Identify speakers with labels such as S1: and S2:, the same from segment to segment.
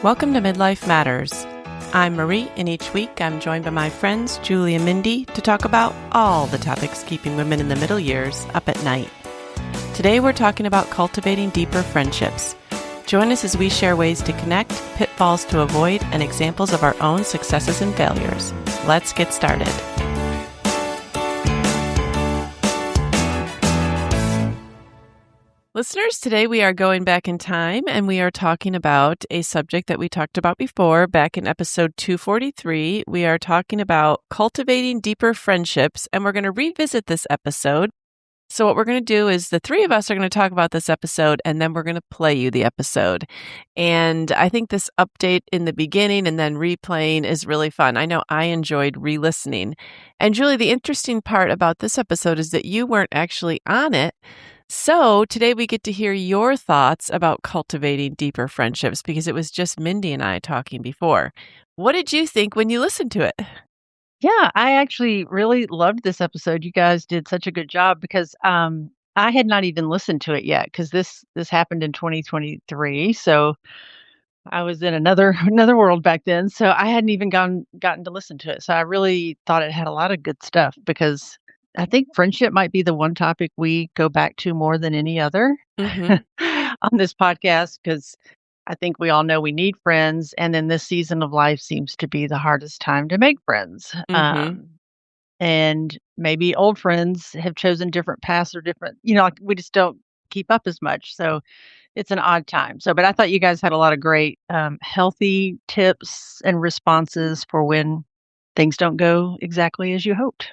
S1: Welcome to Midlife Matters. I'm Marie, and each week I'm joined by my friends Julie and Mindy to talk about all the topics keeping women in the middle years up at night. Today we're talking about cultivating deeper friendships. Join us as we share ways to connect, pitfalls to avoid, and examples of our own successes and failures. Let's get started. Listeners, today we are going back in time and we are talking about a subject that we talked about before back in episode 243. We are talking about cultivating deeper friendships, and we're going to revisit this episode. So what we're going to do is the three of us are going to talk about this episode, and then we're going to play you the episode. And I think this update in the beginning and then replaying is really fun. I know I enjoyed re-listening. And Julie, the interesting part about this episode is that you weren't actually on it. So today we get to hear your thoughts about cultivating deeper friendships because it was just Mindy and I talking before. What did you think when you listened to it?
S2: Yeah, I actually really loved this episode. You guys did such a good job because I had not even listened to it yet because this happened in 2023. So I was in another another world back then. So I hadn't even gotten to listen to it. So I really thought it had a lot of good stuff because I think friendship might be the one topic we go back to more than any other
S1: Mm-hmm.
S2: on this podcast because I think we all know we need friends, and then this season of life seems to be the hardest time to make friends.
S1: Mm-hmm.
S2: And maybe old friends have chosen different paths or different, like we just don't keep up as much. So it's an odd time. So, but I thought you guys had a lot of great, healthy tips and responses for when things don't go exactly as you hoped.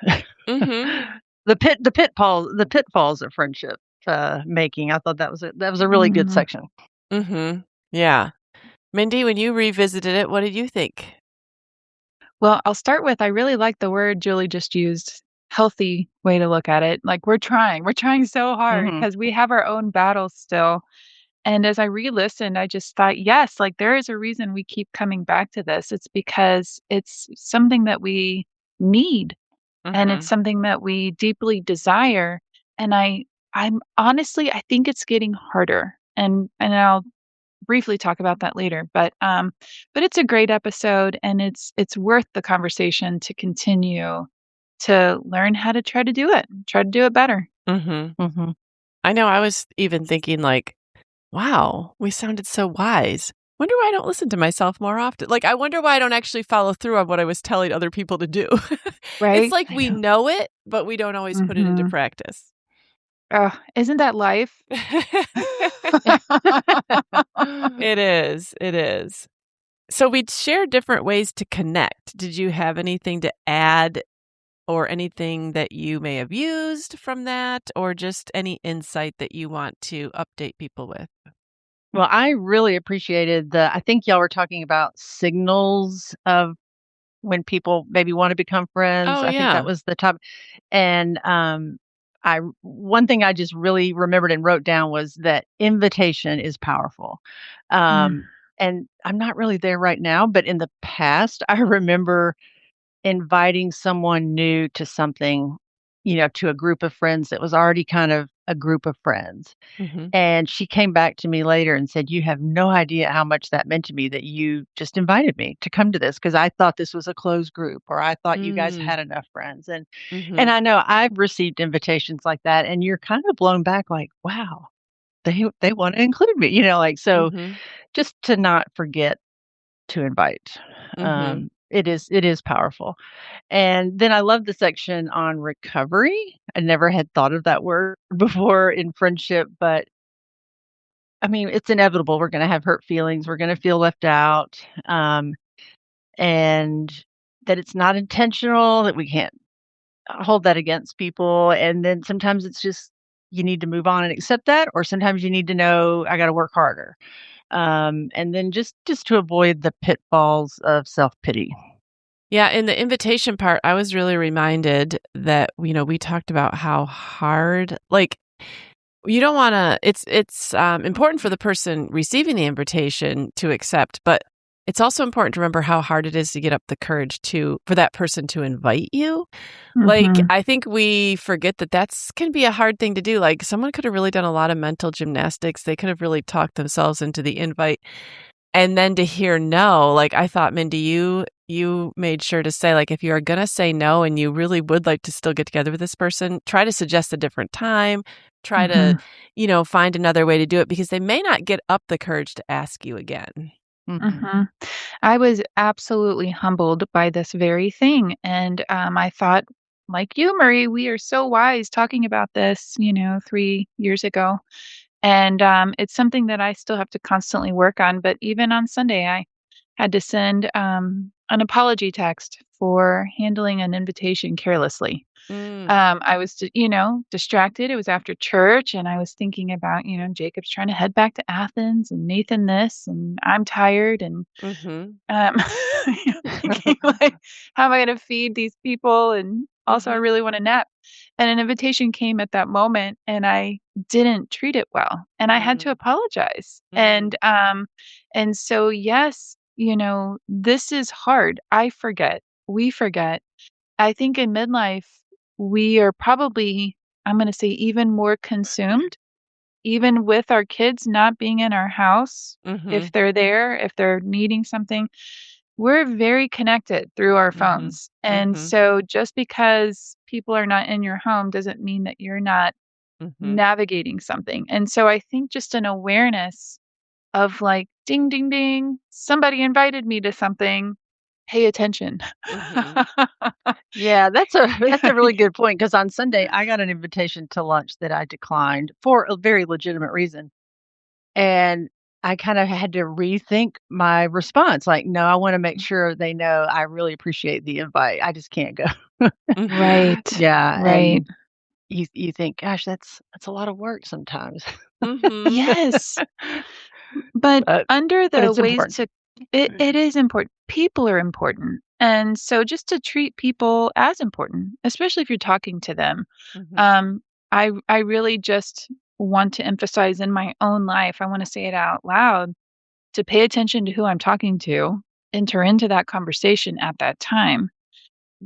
S1: Mm-hmm.
S2: The pitfalls of friendship making. I thought that was a really good section.
S1: Mm-hmm. Yeah. Mindy, when you revisited it, what did you think?
S3: Well, I'll start with I really like the word Julie just used, healthy way to look at it. Like we're trying so hard
S2: Mhm.
S3: because we have our own battles still. And as I re-listened, I just thought, yes, like there is a reason we keep coming back to this. It's because it's something that we need and
S1: Mm-hmm.
S3: it's something that we deeply desire. And I'm honestly, I think it's getting harder. And I'll briefly talk about that later. But it's a great episode, and it's worth the conversation to continue to learn how to try to do it better.
S1: Mm-hmm.
S2: Mhm.
S1: I know I was even thinking like, wow, we sounded so wise. Wonder why I don't listen to myself more often. Like, I wonder why I don't actually follow through on what I was telling other people to do. It's
S3: Right?
S1: like
S2: I
S1: we
S2: know.
S1: know it, but we don't always put it into
S3: Mhm.
S1: practice.
S3: Oh, isn't that life?
S1: It is. It is. So we'd share different ways to connect. Did you have anything to add or anything that you may have used from that or just any insight that you want to update people with?
S2: Well, I really appreciated I think y'all were talking about signals of when people maybe want to become friends.
S1: Oh,
S2: I think that
S1: yeah.
S2: was the top. And one thing I just really remembered and wrote down was that invitation is powerful.
S3: Mm.
S2: Um, and I'm not really there right now, but in the past, I remember inviting someone new to something, to a group of friends that was already kind of a group of friends.
S1: Mhm.
S2: And she came back to me later and said, "You have no idea how much that meant to me that you just invited me to come to this because I thought this was a closed group or I thought you guys
S1: Mm.
S2: had enough friends." And
S1: Mhm.
S2: I know I've received invitations like that and you're kind of blown back like, "Wow, they want to include me." So
S1: Mhm.
S2: just to not forget to invite.
S1: Mhm.
S2: It is powerful. And then I love the section on recovery. I never had thought of that word before in friendship, but I mean, it's inevitable. We're going to have hurt feelings. We're going to feel left out. And that it's not intentional, that we can't hold that against people. And then sometimes it's just you need to move on and accept that, or sometimes you need to know I got to work harder. And then just to avoid the pitfalls of self pity.
S1: Yeah, in the invitation part, I was really reminded that, we talked about how hard, like, you don't wanna it's important for the person receiving the invitation to accept, but it's also important to remember how hard it is to get up the courage for that person to invite you. Like,
S3: Mhm.
S1: I think we forget that can be a hard thing to do. Like, someone could have really done a lot of mental gymnastics. They could have really talked themselves into the invite. And then to hear no, like, I thought, Mindy, you made sure to say, like, if you are gonna say no and you really would like to still get together with this person, try to suggest a different time, try to,
S2: Mhm.
S1: find another way to do it because they may not get up the courage to ask you again.
S2: Mhm.
S3: Mhm. I was absolutely humbled by this very thing, and, I thought, like you, Marie, we are so wise talking about this, 3 years ago, and, it's something that I still have to constantly work on, but even on Sunday, I had to send, an apology text for handling an invitation carelessly.
S1: Mm,
S3: I was, distracted. It was after church, and I was thinking about, Jacob's trying to head back to Athens, and Nathan this, and I'm tired, and
S1: mhm,
S3: um, thinking like, how am I going to feed these people? And also, I
S1: mhm,
S3: really want a nap. And an invitation came at that moment, and I didn't treat it well, and I had to
S1: mm,
S3: apologize.
S1: mm,
S3: And so, yes, this is hard. I forget. We forget. I think in midlife, we are probably, I'm going to say, even more consumed, even with our kids not being in our house. If
S1: mhm,
S3: they're there, if they're needing something, we're very connected through our
S1: mhm,
S3: phones. And
S1: mhm,
S3: so just because people are not in your home doesn't mean that you're not
S1: mhm,
S3: navigating something. And so I think just an awareness of like, ding, ding, ding, somebody invited me to something. Pay attention.
S1: mhm,
S2: Yeah, that's a really good point because on Sunday, I got an invitation to lunch that I declined for a very legitimate reason, and I kinda had to rethink my response, like, "No, I wanna make sure they know I really appreciate the invite. I just can't go."
S1: mhm,
S3: Right.
S2: Yeah,
S3: Right.
S2: and you think, "Gosh, that's a lot of work sometimes."
S1: mhm,
S3: Yes. But
S2: But
S3: under
S2: but
S3: the
S2: it's
S3: ways
S2: important.
S3: to it is important. People are important. And so just to treat people as important, especially if you're talking to them.
S1: mhm,
S3: Um, I really just want to emphasize in my own life, I want to say it out loud to pay attention to who I'm talking to, enter into that conversation at that time.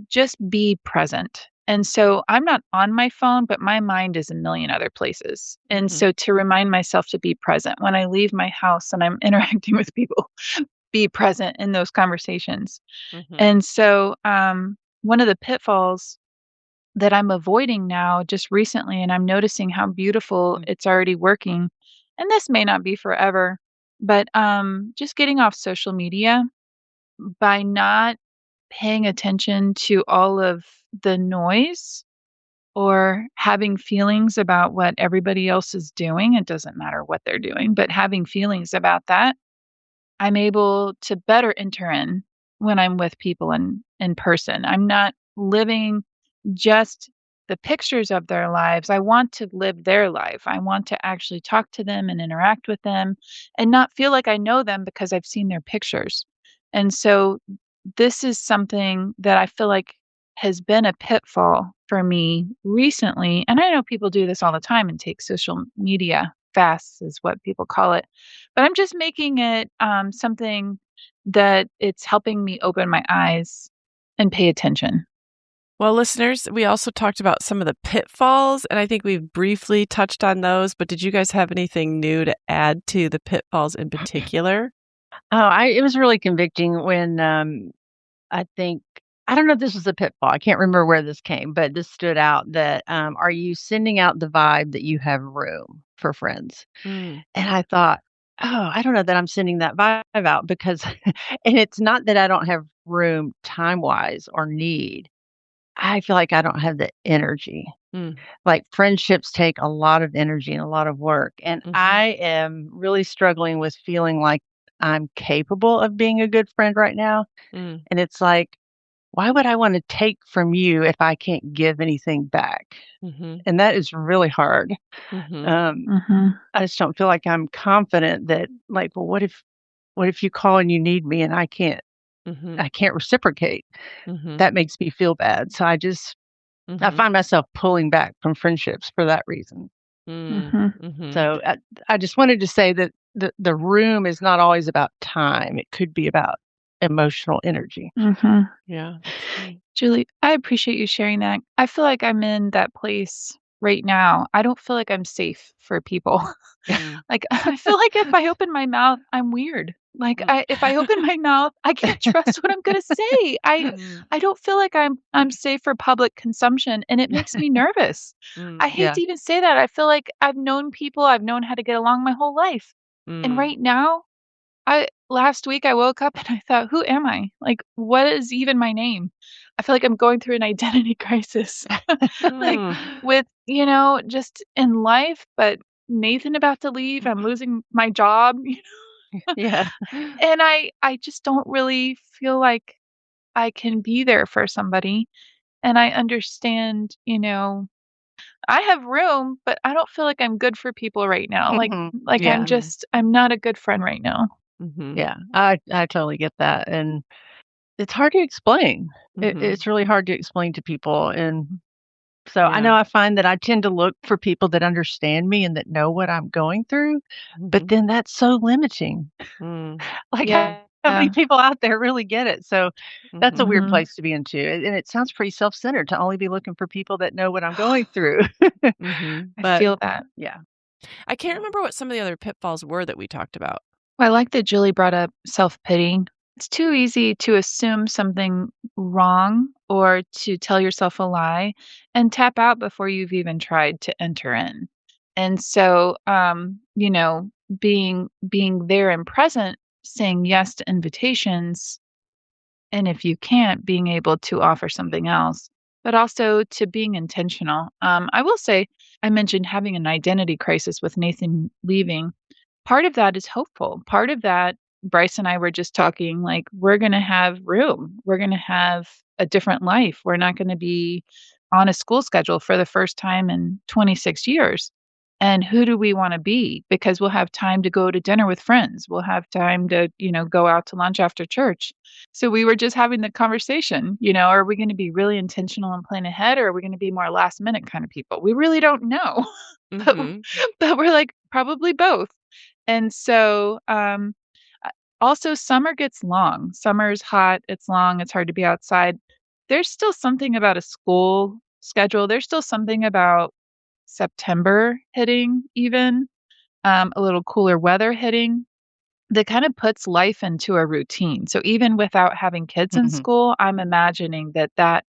S3: Just be present. And so I'm not on my phone, but my mind is a million other places. And
S1: mhm,
S3: so to remind myself to be present when I leave my house and I'm interacting with people, be present in those conversations.
S1: mhm,
S3: And so one of the pitfalls that I'm avoiding now just recently, and I'm noticing how beautiful
S2: Mm,
S3: it's already working, and this may not be forever, but just getting off social media by not paying attention to all of the noise or having feelings about what everybody else is doing. It doesn't matter what they're doing, but having feelings about that, I'm able to better enter in when I'm with people in person. I'm not living just the pictures of their lives. I want to live their life. I want to actually talk to them and interact with them and not feel like I know them because I've seen their pictures. And so this is something that I feel like has been a pitfall for me recently. And I know people do this all the time and take social media fasts, is what people call it. But I'm just making it something that it's helping me open my eyes and pay attention.
S1: Well, listeners, we also talked about some of the pitfalls, and I think we've briefly touched on those, but did you guys have anything new to add to the pitfalls in particular?
S2: Oh, I it was really convicting when, I think I don't know if this was a pitfall, I can't remember where this came, but this stood out that, are you sending out the vibe that you have room for friends?
S1: Mm,
S2: And I thought, "Oh, I don't know that I'm sending that vibe out because" and it's not that I don't have room time-wise or need, I feel like I don't have the energy.
S1: mm,
S2: Like, friendships take a lot of energy and a lot of work, and
S1: mhm,
S2: I am really struggling with feeling like I'm capable of being a good friend right now,
S1: mm,
S2: and it's like, why would I wanna take from you if I can't give anything back?
S1: mhm,
S2: And that is really hard.
S1: mhm,
S2: Um,
S3: Mhm.
S2: I just don't feel like I'm confident that, like, well, what if you call and you need me and
S1: mhm,
S2: I can't reciprocate?
S1: mhm,
S2: That makes me feel bad. So I
S1: mhm,
S2: find myself pulling back from friendships for that reason.
S1: mm,
S3: Mhm.
S1: mhm.
S2: So I just wanted to say that the room is not always about time. It could be about emotional energy.
S3: Mhm.
S1: Yeah, that's great.
S3: Julie, I appreciate you sharing that. I feel like I'm in that place right now. I don't feel like I'm safe for people.
S1: Mm,
S3: Like I feel like if I open my mouth, I'm weird. Like if I open my mouth, I can't trust what I'm going to say. I don't feel like I'm safe for public consumption, and it makes me nervous. I hate
S2: Yeah.
S3: to even say that. I feel like I've known people, I've known how to get along my whole life. And right now, I last week I woke up and I thought, "Who am I? Like, what is even my name?" I feel like I'm going through an identity crisis, like with just in life. But Nathan about to leave, I'm losing my job,
S2: Yeah.
S3: and I just don't really feel like I can be there for somebody. And I understand, I have room, but I don't feel like I'm good for people right now. Like
S2: Yeah.
S3: I'm not a good friend right now.
S2: Yeah. I totally get that. And it's hard to explain. It's really hard to explain to people. And so I know I find that I tend to look for people that understand me and that know what I'm going through, but then that's so limiting. Like,
S3: Yeah.
S2: how many people out there really get it? So that's a weird
S3: Mhm.
S2: place to be into. And it sounds pretty self-centered to only be looking for people that know what I'm going through.
S3: I
S2: But
S3: feel that.
S2: yeah.
S1: I can't remember what some of the other pitfalls were that we talked about.
S3: I like that Julie brought up self-pity. It's too easy to assume something wrong or to tell yourself a lie and tap out before you've even tried to enter in. And so, being there and present, saying yes to invitations, and if you can't, being able to offer something else, but also to being intentional. I will say, I mentioned having an identity crisis with Nathan leaving. Part of that is hopeful. Part of that, Bryce and I were just talking, like, we're going to have room. We're going to have a different life. We're not going to be on a school schedule for the first time in 26 years. And who do we want to be? Because we'll have time to go to dinner with friends. We'll have time to, go out to lunch after church. So we were just having the conversation, are we going to be really intentional and plan ahead, or are we going to be more last minute kind of people? We really don't know. but, but we're like, probably both. And so, also summer gets long. Summer's hot, it's long, it's hard to be outside. There's still something about a school schedule. There's still something about September hitting even, a little cooler weather hitting that kind of puts life into a routine. So even without having kids in
S2: Mhm.
S3: school, I'm imagining that,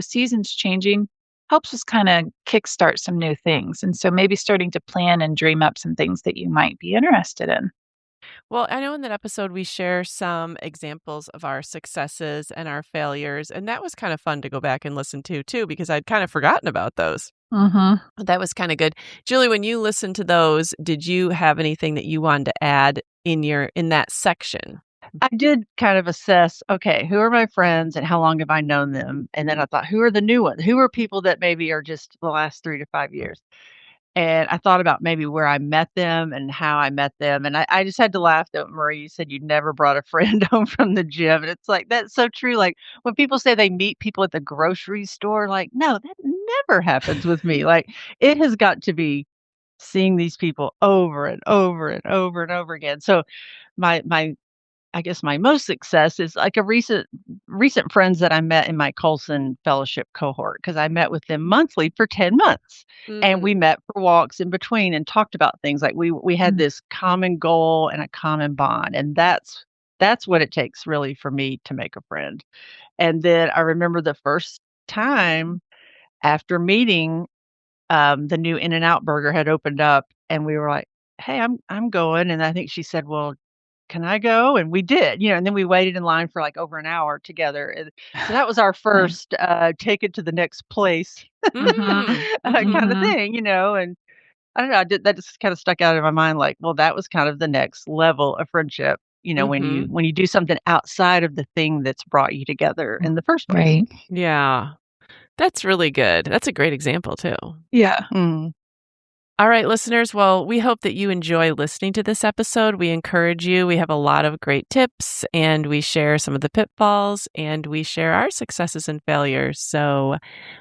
S3: seasons changing helps us kind of kickstart some new things. And so maybe starting to plan and dream up some things that you might be interested in.
S1: Well, I know in that episode we share some examples of our successes and our failures, and that was kind of fun to go back and listen to too, because I'd kind of forgotten about those.
S3: Mhm.
S1: That was kind of good. Julie, when you listened to those, did you have anything that you wanted to add in that section?
S2: I did kind of assess, okay, who are my friends and how long have I known them? And then I thought, who are the new ones? Who are people that maybe are just the last 3 to 5 years? And I thought about maybe where I met them and how I met them. And I just had to laugh that Marie, you said you'd never brought a friend home from the gym. And it's like, that's so true. Like when people say they meet people at the grocery store, like, no, that never happens with me. Like it has got to be seeing these people over and over and over and over again. So my I guess my most success is like a recent friends that I met in my Colson fellowship cohort because I met with them monthly for 10 months. And we met for walks in between and talked about things like we had
S3: Mm.
S2: this common goal and a common bond. And that's what it takes really for me to make a friend. And then I remember the first time after meeting, the new In-N-Out burger had opened up and we were like, "Hey, I'm going." And I think she said, "Well, can I go?" And we did, and then we waited in line for, like, over an hour together, and so that was our
S3: Nice.
S2: first, take it to the next place,
S3: Mhm.
S2: kinda
S3: Mhm.
S2: thing, and I don't know, I did that just kinda stuck out in my mind, like, well, that was kind of the next level of friendship, when you do something outside of the thing that's brought you together in the first place.
S3: Right.
S1: Yeah, that's really good. That's a great example too.
S3: Yeah.
S2: Mm.
S1: All right, listeners. Well, we hope that you enjoy listening to this episode. We encourage you. We have a lot of great tips and we share some of the pitfalls and we share our successes and failures. So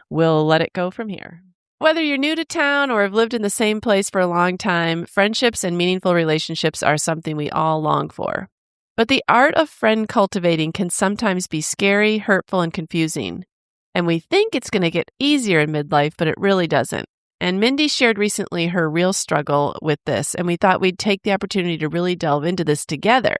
S1: we'll let it go from here. Whether you're new to town or have lived in the same place for a long time, friendships and meaningful relationships are something we all long for. But the art of friend cultivating can sometimes be scary, hurtful, and confusing. And we think it's going to get easier in midlife, but it really doesn't. And Mindy shared recently her real struggle with this, and we thought we'd take the opportunity to really delve into this together.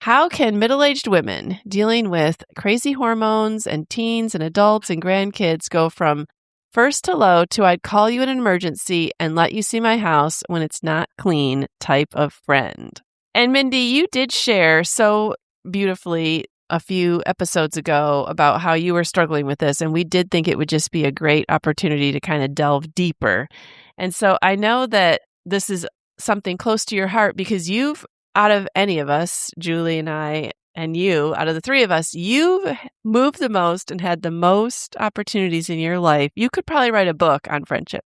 S1: How can middle-aged women dealing with crazy hormones and teens and adults and grandkids go from first hello to I'd call you in an emergency and let you see my house when it's not clean type of friend? And Mindy, you did share so beautifully a few episodes ago about how you were struggling with this, and we did think it would just be a great opportunity to kind of delve deeper. And so I know that this is something close to your heart because out of any of us, Julie and I, and you, out of the three of us, you've moved the most and had the most opportunities in your life. You could probably write a book on friendship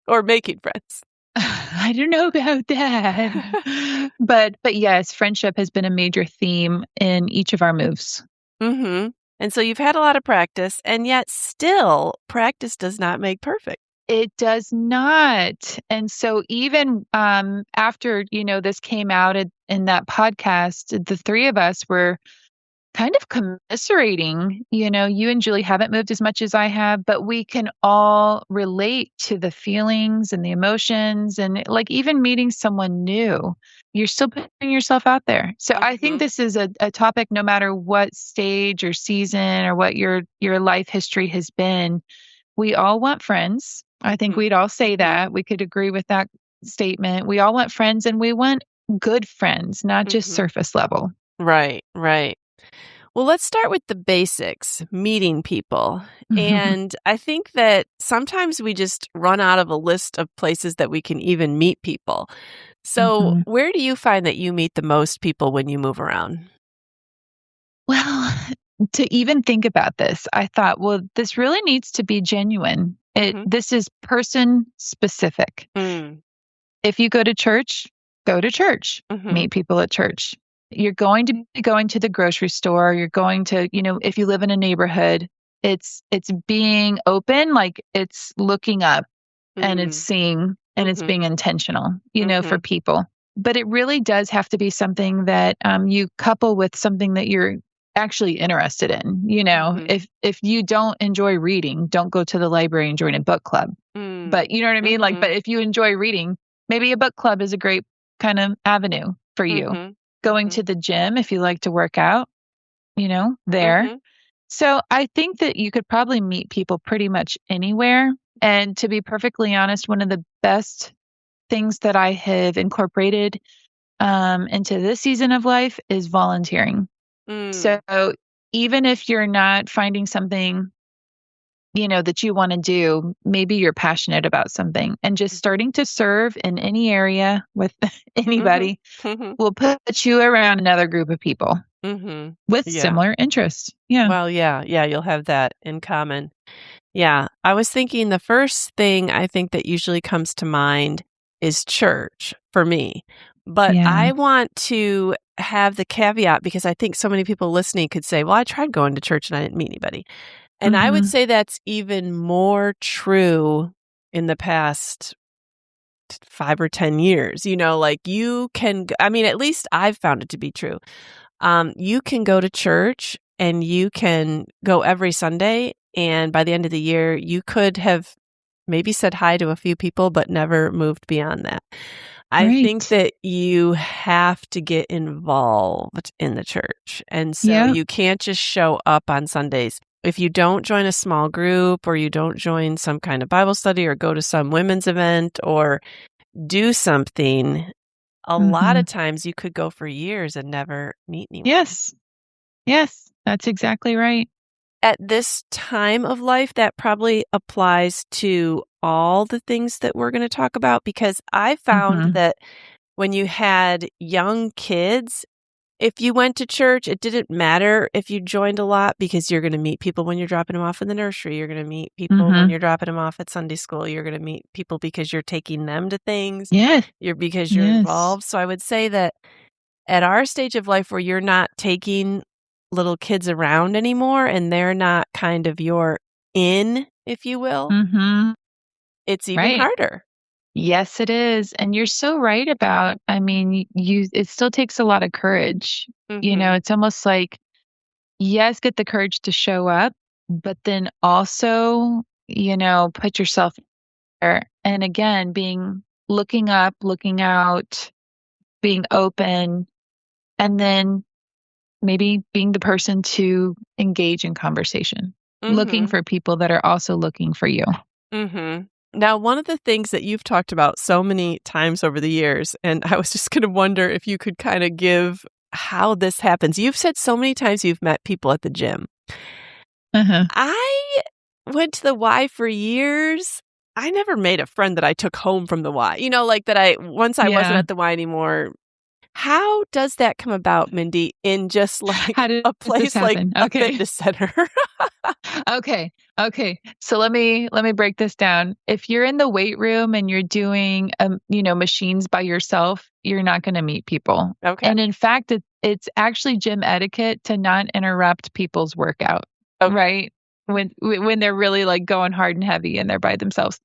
S1: or making friends.
S3: I don't know about that. But yes, friendship has been a major theme in each of our moves.
S1: Mm-hmm. And so you've had a lot of practice, and yet still practice does not make perfect.
S3: It does not. And so even after, this came out in that podcast, the three of us were kind of commiserating. You and Julie haven't moved as much as I have, but we can all relate to the feelings and the emotions. And like even meeting someone new, you're still putting yourself out there. So I think this is a topic, no matter what stage or season or what your life history has been. We all want friends. I think we'd all say that. We could agree with that statement. We all want friends, and we want good friends, not just surface level.
S1: Right, right. Well, let's start with the basics, meeting people. And I think that sometimes we just run out of a list of places that we can even meet people. So where do you find that you meet the most people when you move around?
S3: Well, to even think about this, I thought, well, this really needs to be genuine. This is person specific. If you go to church, meet people at church. You're going to be going to the grocery store. You're going to, if you live in a neighborhood, it's being open, like it's looking up and it's seeing and it's being intentional, for people. But it really does have to be something that you couple with something that you're actually interested in. If you don't enjoy reading, don't go to the library and join a book club. But you know what I mean? But if you enjoy reading, maybe a book club is a great kind of avenue for you. Going to the gym if you like to work out, there. So I think that you could probably meet people pretty much anywhere. And to be perfectly honest, one of the best things that I have incorporated into this season of life is volunteering. So even if you're not finding something, that you want to do, maybe you're passionate about something, and just starting to serve in any area with anybody will put you around another group of people with similar interests. Yeah.
S1: Well, yeah, you'll have that in common. Yeah, I was thinking the first thing I think that usually comes to mind is church for me. But I want to have the caveat because I think so many people listening could say, well, I tried going to church and I didn't meet anybody. And I would say that's even more true in the past 5 or 10 years. Like you can, at least I've found it to be true. You can go to church and you can go every Sunday. And by the end of the year, you could have maybe said hi to a few people, but never moved beyond that. I think that you have to get involved in the church. And so you can't just show up on Sundays. If you don't join a small group or you don't join some kind of Bible study or go to some women's event or do something, a lot of times you could go for years and never meet anyone.
S3: Yes, that's exactly right.
S1: At this time of life, that probably applies to all the things that we're going to talk about, because I found that when you had young kids, if you went to church, it didn't matter if you joined a lot because you're going to meet people when you're dropping them off in the nursery. You're going to meet people when you're dropping them off at Sunday school. You're going to meet people because you're taking them to things. Because you're involved. So I would say that at our stage of life where you're not taking little kids around anymore and they're not kind of your in, if you will, it's even harder.
S3: Yes, it is. And you're so right about, it still takes a lot of courage. It's almost like, yes, get the courage to show up, but then also, put yourself there. And again, looking up, looking out, being open, and then maybe being the person to engage in conversation, looking
S1: Mhm.
S3: for people that are also looking for you.
S1: Mhm. Now, one of the things that you've talked about so many times over the years, and I was just gonna wonder if you could kinda give how this happens. You've said so many times you've met people at the gym.
S3: Uh-huh.
S1: I went to the Y for years. I never made a friend that I took home from the Y. Like that once I wasn't
S3: Yeah.
S1: at the Y anymore. How does that come about, Mindy, in just like
S3: How
S1: a
S3: does this
S1: place like
S3: happen?
S1: a
S3: Okay.
S1: fitness center?
S3: Okay. Okay. So let me break this down. If you're in the weight room and you're doing machines by yourself, you're not going to meet people.
S1: Okay.
S3: And in fact, it's actually gym etiquette to not interrupt people's workout,
S1: Okay.
S3: right? When they're really like going hard and heavy and they're by themselves.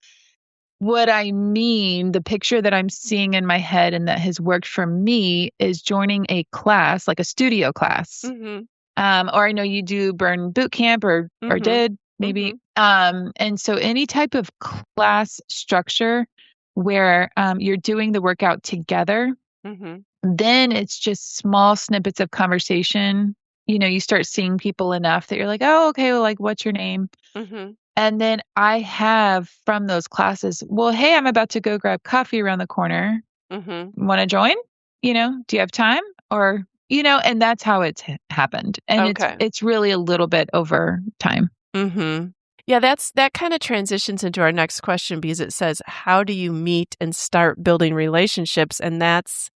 S3: What I mean, the picture that I'm seeing in my head and that has worked for me is joining a class, like a studio class.
S1: Mhm.
S3: Or I know you do burn boot camp or
S1: Mhm.
S3: did maybe.
S1: Mhm.
S3: And so any type of class structure where you're doing the workout together,
S1: Mhm.
S3: then it's just small snippets of conversation. You start seeing people enough that you're like, oh, okay, well, like, what's your name?
S1: Mhm.
S3: And then I have from those classes, well, hey, I'm about to go grab coffee around the corner.
S1: Mhm.
S3: Want to join? Do you have time? Or, and that's how it's happened. And it's
S1: Okay.
S3: it's really a little bit over time.
S1: Mhm. Yeah, that kinda transitions into our next question because it says, "How do you meet and start building relationships?" And that's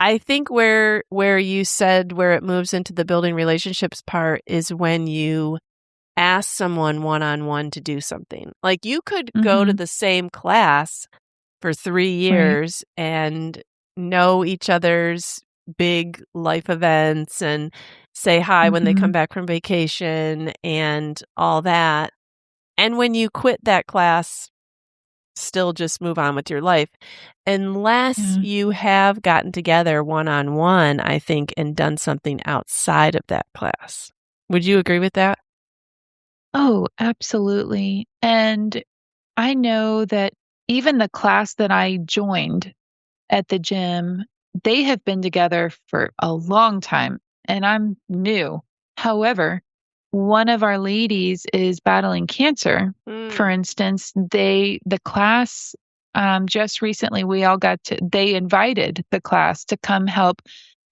S1: I think where you said where it moves into the building relationships part is when you ask someone one-on-one to do something. Like, you could go to
S3: Mhm.
S1: the same class for 3
S3: Right.
S1: years and know each other's big life events and say hi when they come
S3: Mhm.
S1: back from vacation and all that. And when you quit that class, still just move on with your life. Unless
S3: Yeah.
S1: you have gotten together one-on-one, I think, and done something outside of that class. Would you agree with that?
S3: Oh, absolutely. And I know that even the class that I joined at the gym, they have been together for a long time and I'm new. However, one of our ladies is battling cancer. For
S1: Mm,
S3: instance, the class just recently they invited the class to come help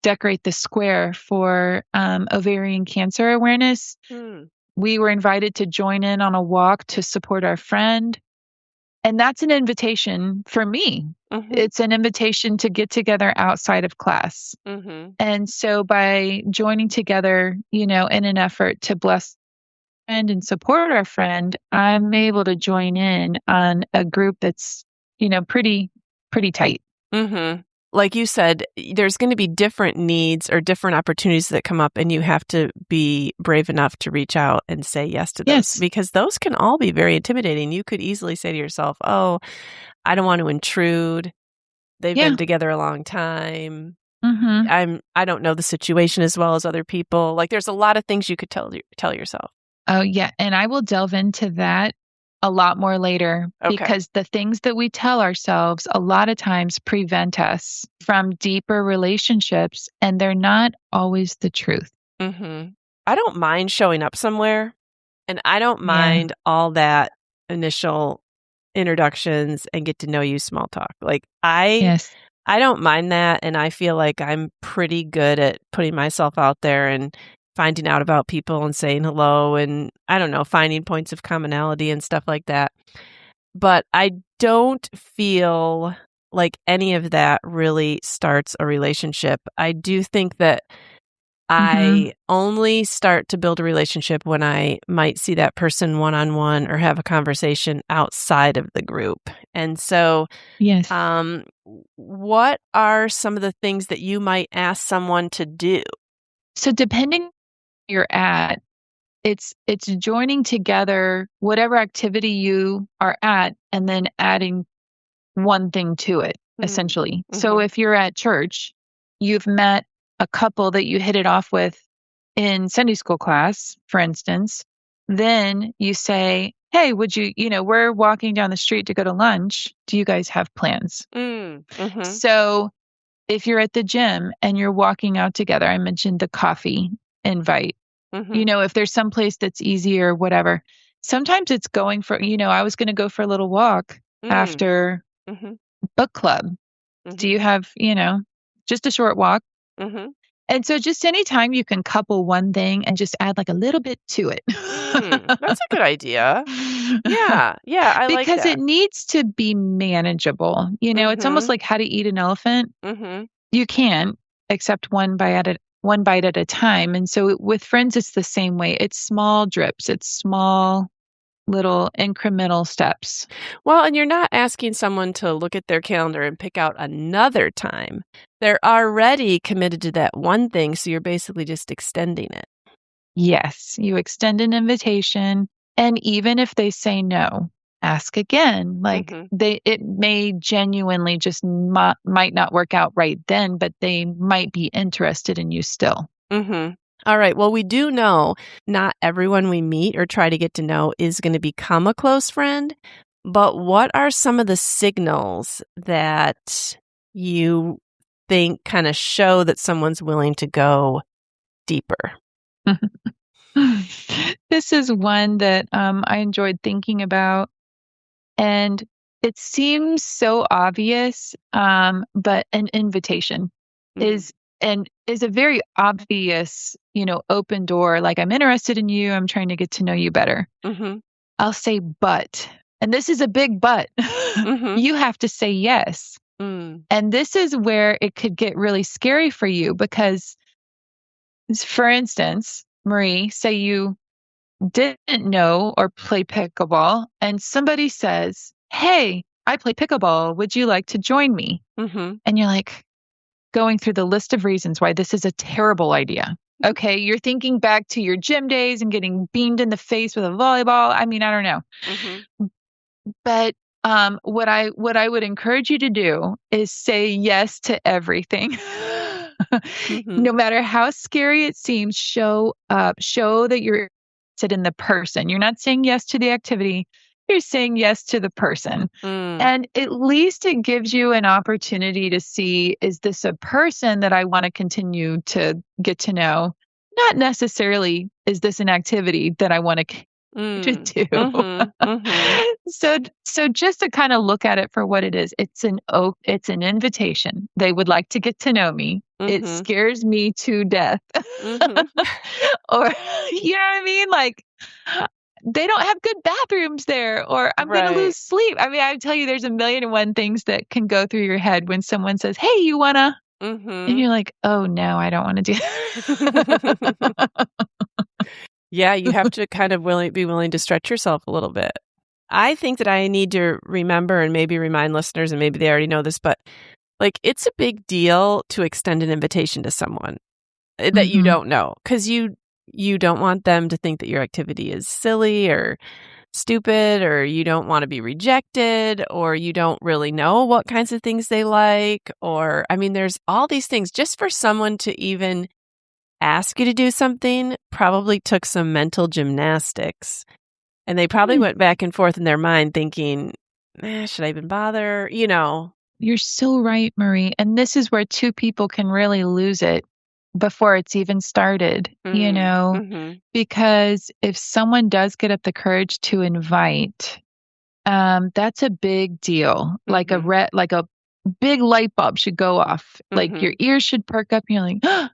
S3: decorate the square for ovarian cancer awareness.
S1: mm,
S3: We were invited to join in on a walk to support our friend. And that's an invitation for me.
S1: mhm,
S3: It's an invitation to get together outside of class.
S1: mhm,
S3: And so by joining together, in an effort to bless friend and support our friend, I'm able to join in on a group that's, pretty tight.
S1: mhm. Like you said, there's gonna be different needs or different opportunities that come up, and you have to be brave enough to reach out and say yes to those
S3: Yes.
S1: because those can all be very intimidating. You could easily say to yourself, "Oh, I don't want to intrude. They've
S3: Yeah.
S1: been together a long time.
S3: Mhm.
S1: I don't know the situation as well as other people." Like, there's a lot of things you could tell yourself.
S3: Oh, yeah, and I will delve into that a lot more later
S1: Okay.
S3: because the things that we tell ourselves a lot of times prevent us from deeper relationships, and they're not always the truth.
S1: Mhm. I don't mind showing up somewhere, and I don't
S3: Yeah.
S1: mind all that initial introductions and get to know you small talk. Like,
S3: Yes.
S1: I don't mind that, and I feel like I'm pretty good at putting myself out there and finding out about people and saying hello and, I don't know, finding points of commonality and stuff like that. But I don't feel like any of that really starts a relationship. I do think that
S3: Mhm.
S1: I only start to build a relationship when I might see that person one-on-one or have a conversation outside of the group. And so,
S3: Yes.
S1: what are some of the things that you might ask someone to do?
S3: So depending where you're at, it's joining together whatever activity you are at and then adding one thing to it,
S1: Mm,
S3: essentially. So
S1: mhm,
S3: if you're at church, you've met a couple that you hit it off with in Sunday school class, for instance, then you say, "Hey, we're walking down the street to go to lunch. Do you guys have plans?"
S1: mhm,
S3: So if you're at the gym and you're walking out together, I mentioned the coffee invite.
S1: Mhm.
S3: If there's some place that's easy or whatever, sometimes it's going for, I was going to go for a little walk
S1: Mm.
S3: after
S1: Mhm.
S3: book club. Do
S1: Mhm.
S3: you have, just a short walk?
S1: Mhm.
S3: And so just anytime you can couple one thing and just add like a little bit to it.
S1: That's a good idea. Yeah. Yeah, I like
S3: Because
S1: that.
S3: it needs to be manageable. It's almost
S1: Mhm.
S3: like how to eat an elephant.
S1: Mhm.
S3: You can't accept one bite at a time. And so with friends, it's the same way. It's small drips. It's small little incremental steps.
S1: Well, and you're not asking someone to look at their calendar and pick out another time. They're already committed to that one thing, so you're basically just extending it.
S3: Yes, you extend an invitation, and even if they say no, ask again. Like
S1: Mhm.
S3: it may genuinely just might not work out right then, but they might be interested in you still.
S1: Mhm. All right. Well, we do know not everyone we meet or try to get to know is going to become a close friend, but what are some of the signals that you think kind of show that someone's willing to go deeper?
S3: This is one that I enjoyed thinking about, and it seems so obvious, but an invitation
S1: Mhm.
S3: is is a very obvious, open door. Like, I'm interested in you. I'm trying to get to know you better.
S1: Mhm.
S3: I'll say, but, and this is a big but.
S1: Mhm.
S3: You have to say yes.
S1: Mm.
S3: And this is where it could get really scary for you because, for instance, Marie, say you didn't know or play pickleball, and somebody says, "Hey, I play pickleball. Would you like to join me?"
S1: Mhm.
S3: And you're like going through the list of reasons why this is a terrible idea. Okay, you're thinking back to your gym days and getting beamed in the face with a volleyball. I mean, I don't know.
S1: Mhm.
S3: But what I would encourage you to do is say yes to everything.
S1: Mhm.
S3: No matter how scary it seems, show up, show that you're interested in the person. You're not saying yes to the activity, you're saying yes to the person.
S1: Mm.
S3: And at least it gives you an opportunity to see, is this a person that I want to continue to get to know? Not necessarily, is this an activity that I want to
S1: Mm.
S3: do?
S1: Mhm. Mhm.
S3: So just to kind of look at it for what it is, it's an invitation. They would like to get to know me. It
S1: Mhm.
S3: scares me to death.
S1: Mhm.
S3: Or you know what I mean? Like, they don't have good bathrooms there, or I'm going to
S1: Right.
S3: lose sleep. I mean, I tell you, there's a million and one things that can go through your head when someone says, "Hey, you wanna?" And
S1: Mhm.
S3: you're like, "Oh no, I don't want to do that."
S1: Yeah, you have to kind of be willing to stretch yourself a little bit. I think that I need to remember and maybe remind listeners, and maybe they already know this, but like it's a big deal to extend an invitation to someone that you
S3: Mhm.
S1: don't know because you don't want them to think that your activity is silly or stupid, or you don't want to be rejected, or you don't really know what kinds of things they like, or I mean, there's all these things just for someone to even ask you to do something probably took some mental gymnastics. And they probably
S3: Mm.
S1: went back and forth in their mind thinking, should I even bother?
S3: You're so right, Marie. And this is where two people can really lose it before it's even started,
S1: Mm, mhm,
S3: because if someone does get up the courage to invite, that's a big deal.
S1: mhm,
S3: Like a big light bulb should go off. Like your
S1: mhm,
S3: ears should perk up. And you're like, "Oh,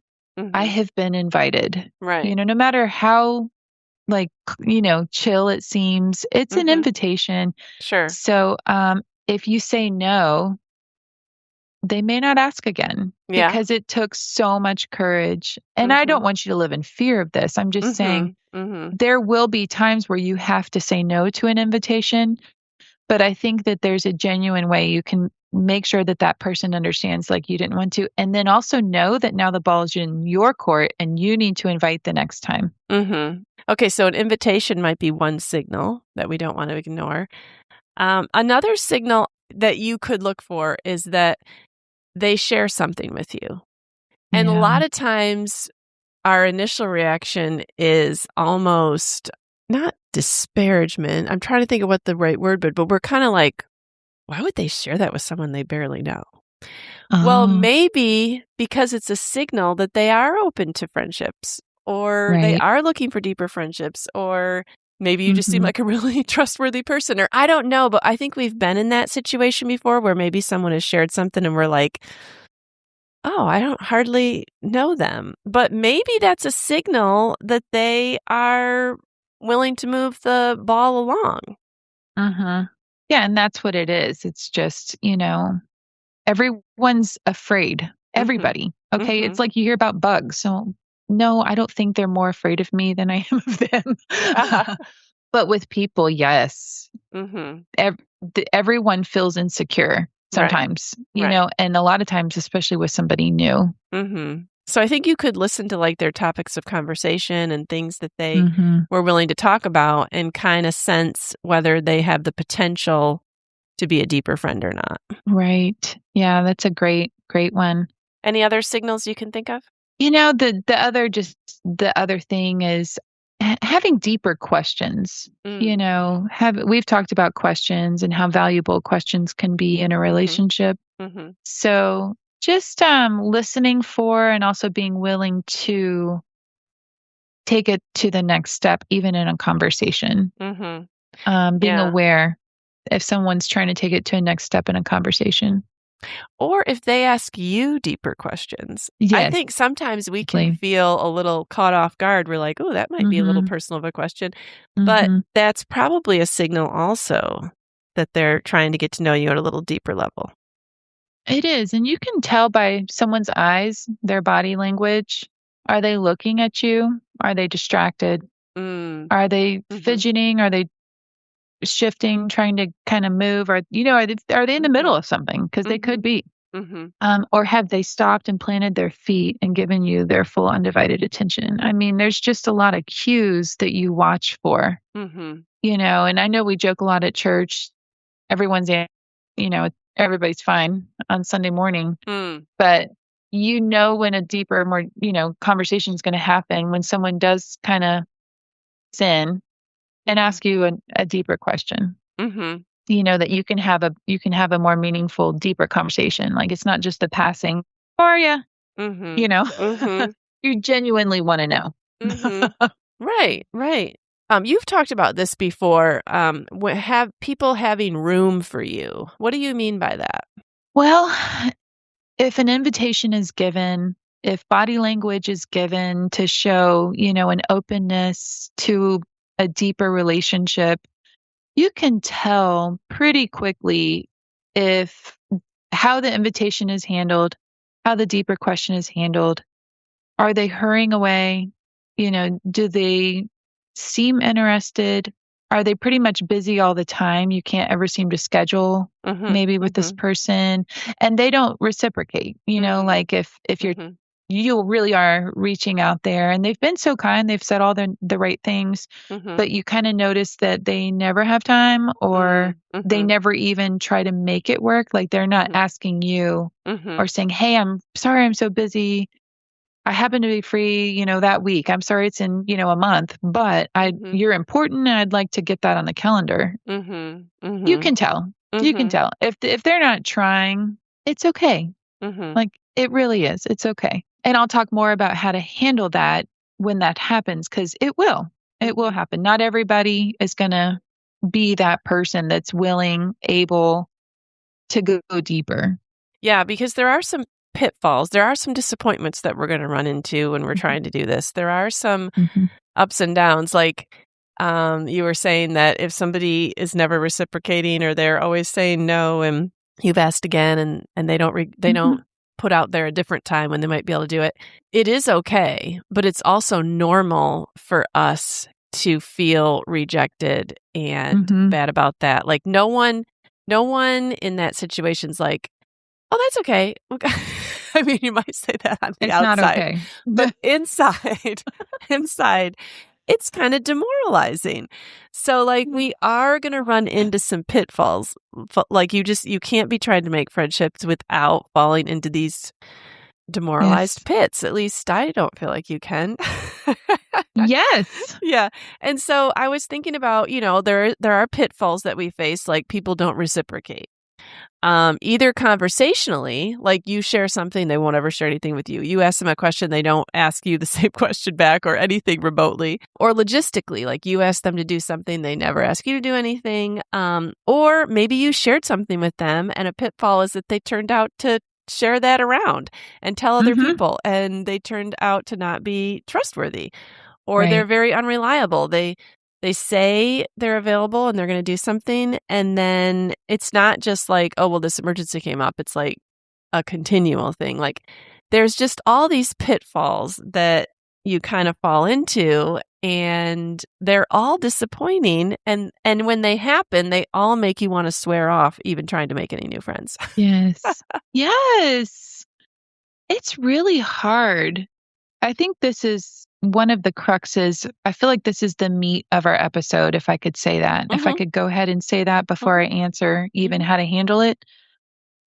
S3: I
S1: mhm.
S3: have been invited."
S1: Right.
S3: No matter how chill it seems, it's an
S1: Mhm.
S3: invitation.
S1: Sure.
S3: So, if you say no, they may not ask again
S1: Yeah.
S3: because it took so much courage. And I don't
S1: Mhm.
S3: want you to live in fear of this. I'm just saying
S1: Mhm. Mhm.
S3: there will be times where you have to say no to an invitation, but I think that there's a genuine way you can make sure that that person understands, like, you didn't want to, and then also know that now the ball is in your court and you need to invite the next time.
S1: Mhm. Okay, so an invitation might be one signal that we don't want to ignore. Another signal that you could look for is that they share something with you. And a
S3: Yeah.
S1: lot of times our initial reaction is almost not disparagement. I'm trying to think of what the right word would, but we're kind of like, why would they share that with someone they barely know? Well,
S2: Oh,
S1: maybe because it's a signal that they are open to friendships, or they
S2: right.
S1: are looking for deeper friendships, or maybe you just seem
S2: Mhm.
S1: like a really trustworthy person, or I don't know, but I think we've been in that situation before where maybe someone has shared something and we're like, oh, I don't hardly know them. But maybe that's a signal that they are willing to move the ball along.
S3: Uh-huh. Yeah, and that's what it is. It's just, everyone's afraid.
S1: Mhm.
S3: Everybody. Okay. It's
S1: Mhm.
S3: like you hear about bugs. So, no, I don't think they're more afraid of me than I am of them. But with people, yes.
S1: Mhm.
S3: Ev- Everyone feels insecure
S1: Right.
S3: sometimes,
S1: Right.
S3: and a lot of times, especially with somebody new.
S1: Mhm. So I think you could listen to, like, their topics of conversation and things that they
S3: Hmm.
S1: were willing to talk about and kinda sense whether they have the potential to be a deeper friend or not.
S3: Right. Yeah, that's a great one.
S1: Any other signals you can think of?
S3: The other thing is having deeper questions.
S1: Mm.
S3: Have we've talked about questions and how valuable questions can be in a
S1: Mhm.
S3: relationship.
S1: Mhm.
S3: So just listening for and also being willing to take it to the next step, even in a conversation.
S1: Mhm.
S3: Being
S1: Yeah.
S3: aware if someone's trying to take it to a next step in a conversation.
S1: Or if they ask you deeper questions. I
S3: Yes,
S1: think sometimes we can
S3: exactly.
S1: feel a little caught off guard. We're like, "Oh, that might be a little
S3: Mm-hmm.
S1: personal of a question." But
S3: Mm-hmm.
S1: that's probably a signal also that they're trying to get to know you at a little deeper level.
S3: It is, and you can tell by someone's eyes, their body language. Are they looking at you? Are they distracted?
S1: Mm.
S3: Are they
S1: Mhm.
S3: fidgeting? Are they shifting, trying to kind of move? Or are they in the middle
S1: Mhm.
S3: of something? Because they could
S1: Mhm.
S3: be.
S1: Mhm.
S3: Or have they stopped and planted their feet and given you their full undivided attention? I mean, there's just a lot of cues that you watch for,
S1: Mhm.
S3: and I know we joke a lot at church. Everyone's, everybody's fine on Sunday morning,
S1: Mm.
S3: but when a deeper, more, conversation is going to happen when someone does kind of sin and
S1: Mhm.
S3: ask you a deeper question.
S1: Mhm.
S3: That you can have a more meaningful, deeper conversation. Like it's not just the passing. How are you? You
S1: Mhm.
S3: know,
S1: Mhm.
S3: you genuinely want to know.
S1: Mhm. Right, right. You've talked about this before. Have people having room for you. What do you mean by that?
S3: Well, if an invitation is given, if body language is given to show, an openness to a deeper relationship, you can tell pretty quickly if how the invitation is handled, how the deeper question is handled. Are they hurrying away? Do they seem interested? Are they pretty much busy all the time? You can't ever seem to schedule
S1: Mhm.
S3: maybe with this
S1: Mhm.
S3: person and they don't reciprocate,
S1: Mm.
S3: like if
S1: Mhm.
S3: you really are reaching out there and they've been so kind, they've said all the right things,
S1: Mhm.
S3: but you kind of notice that they never have time or
S1: Mm.
S3: they
S1: Mhm.
S3: never even try to make it work. Like they're not
S1: Mhm.
S3: asking you
S1: Mhm.
S3: or saying, "Hey, I'm sorry I'm so busy. I happen to be free, that week. I'm sorry it's in, a month, but
S1: Mhm.
S3: you're important and I'd like to get that on the calendar."
S1: Mhm.
S3: You
S1: Mhm.
S3: can tell. You can
S1: Mhm.
S3: tell. If they're not trying, it's okay.
S1: Mhm.
S3: Like it really is. It's okay. And I'll talk more about how to handle that when that happens cuz it will. It will
S1: Mhm.
S3: happen. Not everybody is going to be that person that's willing, able to go deeper.
S1: Yeah, because there are some pitfalls. There are some disappointments that we're gonna run into when we're
S3: Mhm.
S1: trying to do this. There are some
S3: Mhm.
S1: ups and downs, like, you were saying that if somebody is never reciprocating or they're always saying no and you've asked again and they don't
S3: Mhm.
S1: put out there a different time when they might be able to do it, it is okay, but it's also normal for us to feel rejected and
S3: Mhm.
S1: bad about that. Like, no one in that situation's like, "Oh, that's okay." I mean, you might say that on the
S3: It's not
S1: outside,
S3: okay.
S1: but inside inside, it's kinda demoralizing. So, like, we are gonna run into some pitfalls. Like, you can't be trying to make friendships without falling into these demoralized
S3: Yes.
S1: pits. At least I don't feel like you can.
S3: Yes.
S1: Yeah, and so I was thinking about, there are pitfalls that we face, like people don't reciprocate. either conversationally, like you share something, they won't ever share anything with you. You ask them a question, they don't ask you the same question back or anything remotely. Or logistically, like you ask them to do something, they never ask you to do anything. Or maybe you shared something with them, and a pitfall is that they turned out to share that around and tell other
S2: Mhm.
S1: people, and they turned out to not be trustworthy, or they're
S2: Right.
S1: very unreliable. They say they're available and they're going to do something, and then it's not just like, oh, well, this emergency came up. It's like a continual thing. Like there's just all these pitfalls that you kind of fall into, and they're all disappointing, and when they happen, they all make you want to swear off even trying to make any new friends.
S2: Yes.
S3: Yes. It's really hard. I think this is one of the cruxes. I feel like this is the meat of our episode, if I could say that. If I
S1: Mhm,
S3: could go ahead and say that before
S1: mhm,
S3: I answer even
S1: mhm,
S3: how to handle it.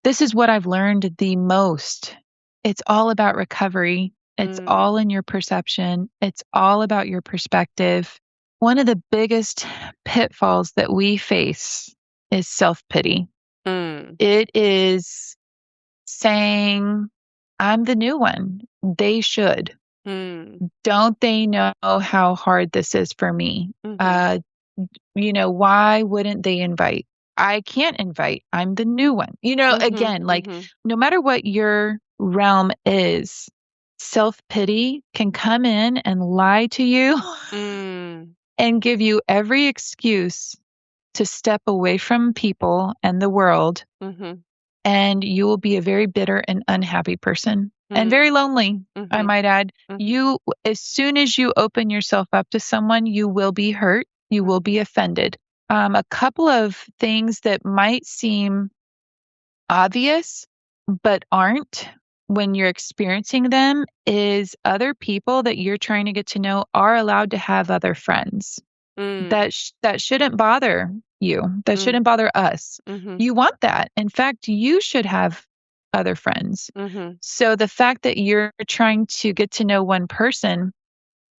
S3: This is what I've learned the most. It's all about recovery. It's
S1: mm,
S3: all in your perception. It's all about your perspective. One of the biggest pitfalls that we face is self pity.
S1: mm,
S3: It is saying, I'm the new one. They should.
S1: mm,
S3: Don't they know how hard this is for me?
S1: mhm,
S3: Why wouldn't they invite? I can't invite. I'm the new one.
S1: mhm,
S3: Again, like
S1: mhm,
S3: no matter what your realm is, self pity can come in and lie to you
S1: mm,
S3: and give you every excuse to step away from people and the world,
S1: mhm,
S3: and you will be a very bitter and unhappy person and
S1: mm,
S3: very lonely, I
S1: mhm,
S3: might add.
S1: mhm,
S3: As soon as you open yourself up to someone, you will be hurt, you will be offended. A couple of things that might seem obvious, but aren't when you're experiencing them is other people that you're trying to get to know are allowed to have other friends.
S1: mm,
S3: That shouldn't bother you. That
S1: mm,
S3: shouldn't bother us.
S1: mhm,
S3: You want that. In fact, you should have other friends.
S1: mhm,
S3: So the fact that you're trying to get to know one person,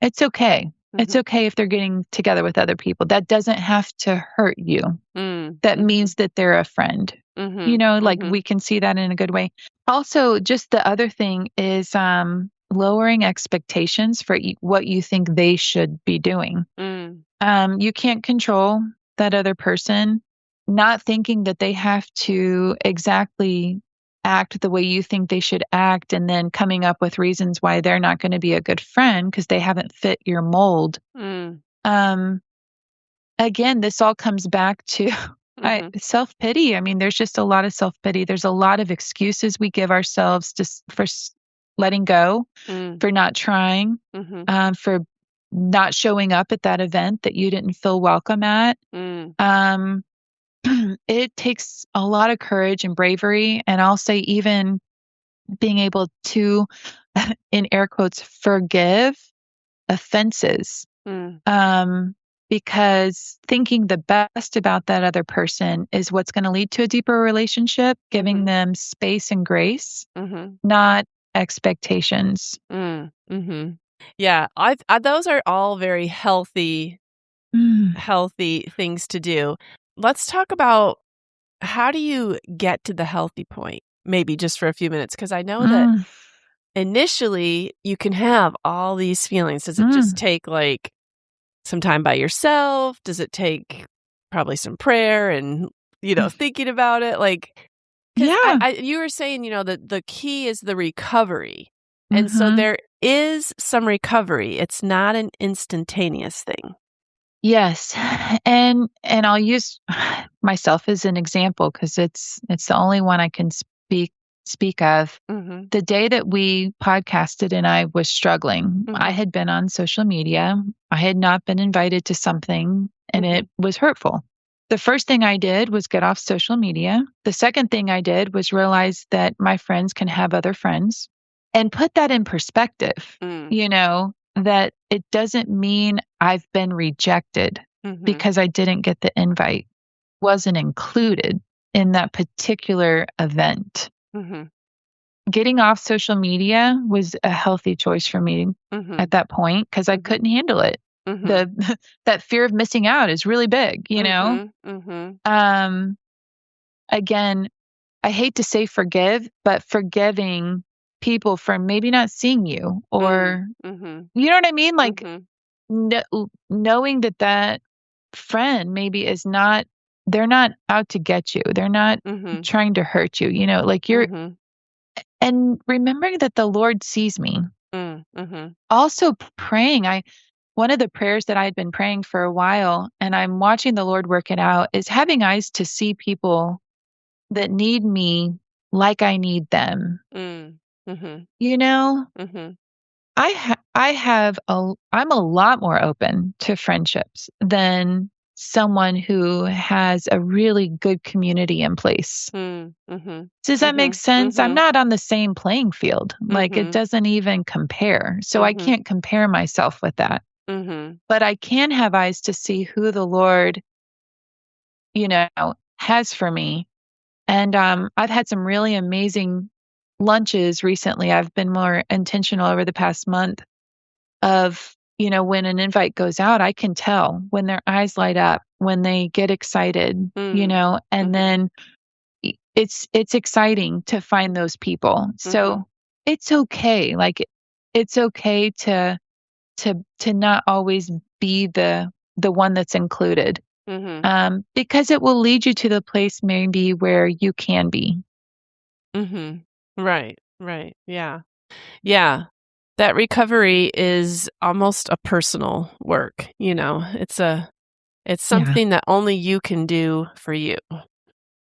S3: it's okay. It's
S1: mhm,
S3: okay if they're getting together with other people. That doesn't have to hurt you.
S1: mm,
S3: That
S1: mhm,
S3: means that they're a friend.
S1: mhm,
S3: Like
S1: mhm,
S3: we can see that in a good way. Also, just the other thing is lowering expectations for what you think they should be doing.
S1: mm,
S3: You can't control that other person, not thinking that they have to exactly act the way you think they should act, and then coming up with reasons why they're not going to be a good friend because they haven't fit your mold.
S1: mm,
S3: Um, Again, this all comes back to
S1: mhm,
S3: self pity. I mean, there's just a lot of self pity. There's a lot of excuses we give ourselves just for letting go,
S1: mm,
S3: for not trying,
S1: mhm,
S3: for not showing up at that event that you didn't feel welcome at.
S1: mm,
S3: Um, it takes a lot of courage and bravery. And I'll say, even being able to, in air quotes, forgive offenses.
S1: mm,
S3: Um, because thinking the best about that other person is what's going to lead to a deeper relationship, giving
S1: mhm,
S3: them space and grace,
S1: mhm,
S3: not expectations.
S1: mhm. Yeah, those are all very
S3: Mm,
S1: healthy things to do. Let's talk about, how do you get to the healthy point? Maybe just for a few minutes, because I know that
S3: mm,
S1: initially you can have all these feelings. Does it just
S3: mm.
S1: take like some time by yourself? Does it take probably some prayer and, thinking about it? Like, because
S3: Yeah.
S1: you were saying, that the key is the recovery. And so
S3: Hmm.
S1: there is some recovery. It's not an instantaneous thing.
S3: Yes. And I'll use myself as an example because it's the only one I can speak of.
S1: Mhm.
S3: The day that we podcasted and I was struggling, I
S1: Mhm.
S3: had been on social media. I had not been invited to something and
S1: Mhm.
S3: it was hurtful. The first thing I did was get off social media. The second thing I did was realize that my friends can have other friends and put that in perspective,
S1: Mm.
S3: that it doesn't mean I've been rejected
S1: Mhm.
S3: because I didn't get the invite, wasn't included in that particular event.
S1: Mhm.
S3: Getting off social media was a healthy choice for me at
S1: Mhm.
S3: that point because I
S1: Mhm.
S3: couldn't handle it.
S1: Mhm.
S3: The that fear of missing out is really big.
S1: Mhm. Mhm.
S3: Um, again, I hate to say forgive, but forgiving people for maybe not seeing you or
S1: Mhm.
S3: you know what I mean? Like
S1: Mhm.
S3: knowing that that friend maybe is not they're not out to get you. They're not
S1: Mhm.
S3: trying to hurt you, like you're
S1: Mhm.
S3: and remembering that the Lord sees me.
S1: Mhm.
S3: Also praying, I one of the prayers that I had been praying for a while and I'm watching the Lord work it out is having eyes to see people that need me like I need them.
S1: Mm. Mhm.
S3: You know,
S1: Mhm.
S3: I have I'm a lot more open to friendships than someone who has a really good community in place.
S1: Mm. Mhm.
S3: Does that make
S1: Mhm.
S3: sense? I'm
S1: Mhm.
S3: not on the same playing field. Like it
S1: Mhm.
S3: doesn't even compare. So I
S1: Mhm.
S3: can't compare myself with that.
S1: Mhm.
S3: But I can have eyes to see who the Lord, you know, has for me. And I've had some really amazing lunches recently. I've been more intentional over the past month of, when an invite goes out, I can tell when their eyes light up, when they get excited,
S1: Mm.
S3: and
S1: Mhm.
S3: then it's exciting to find those people. So
S1: Mhm.
S3: it's okay. Like it's okay to not always be the one that's included.
S1: Mhm.
S3: Because it will lead you to the place maybe where you can be.
S1: Mhm. Right. Right. Yeah. Yeah. That recovery is almost a personal work, it's
S3: Yeah.
S1: something that only you can do for you. Yeah.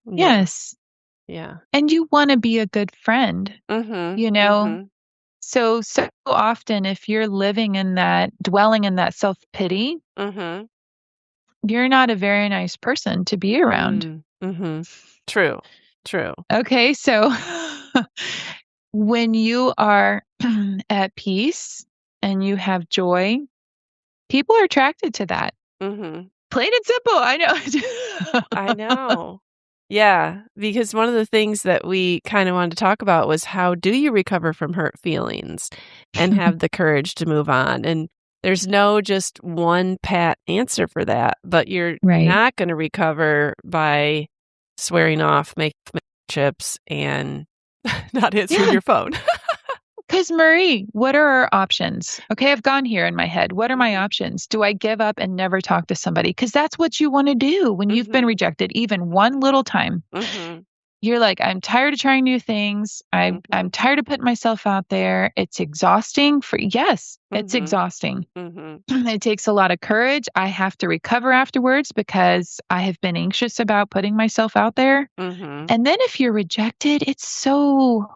S3: Yes.
S1: Yeah.
S3: And you want to be a good friend,
S1: Mhm.
S3: you know?
S1: Mhm.
S3: So often if you're living in that dwelling in that self-pity,
S1: Mhm.
S3: you're not a very nice person to be around.
S1: Mhm. True. True.
S3: Okay, so when you are at peace and you have joy, people are attracted to that.
S1: Mhm.
S3: Plain and simple, I
S1: I
S3: know.
S1: know. Yeah, because one of the things that we kinda wanted to talk about was how do you recover from hurt feelings and have the courage to move on? And there's no just one pat answer for that, but you're
S3: Right.
S1: not gonna recover by swearing off, making chips, and not answering
S3: Yeah.
S1: your phone.
S3: Because Marie, what are our options? Okay, I've gone here in my head. What are my
S1: Mhm.
S3: options? Do I give up and never talk to somebody? Because that's what you want to do when you've been
S1: Mhm.
S3: rejected, even one little time.
S1: Mhm.
S3: You're like, I'm tired of trying new things. I'm
S1: Mhm.
S3: tired of putting myself out there. It's exhausting for yes, it's
S1: Mhm.
S3: exhausting.
S1: Mhm.
S3: It takes a lot of courage. I have to recover afterwards because I have been anxious about putting myself out there.
S1: Mhm.
S3: And then if you're rejected, it's so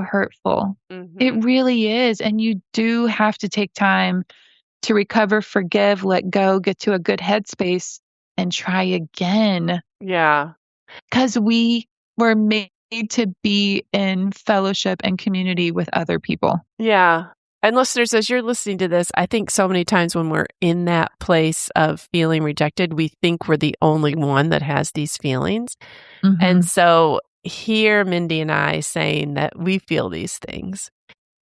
S3: hurtful. It
S1: Mhm.
S3: really is. And you do have to take time to recover, forgive, let go, get to a good headspace and try again.
S1: Yeah.
S3: Because we were made to be in fellowship and community with other people.
S1: Yeah. And listeners, as you're listening to this, I think so many times when we're in that place of feeling rejected, we think we're the only one that has these feelings. And
S3: Hmm.
S1: so here, Mindy and I saying that we feel these things.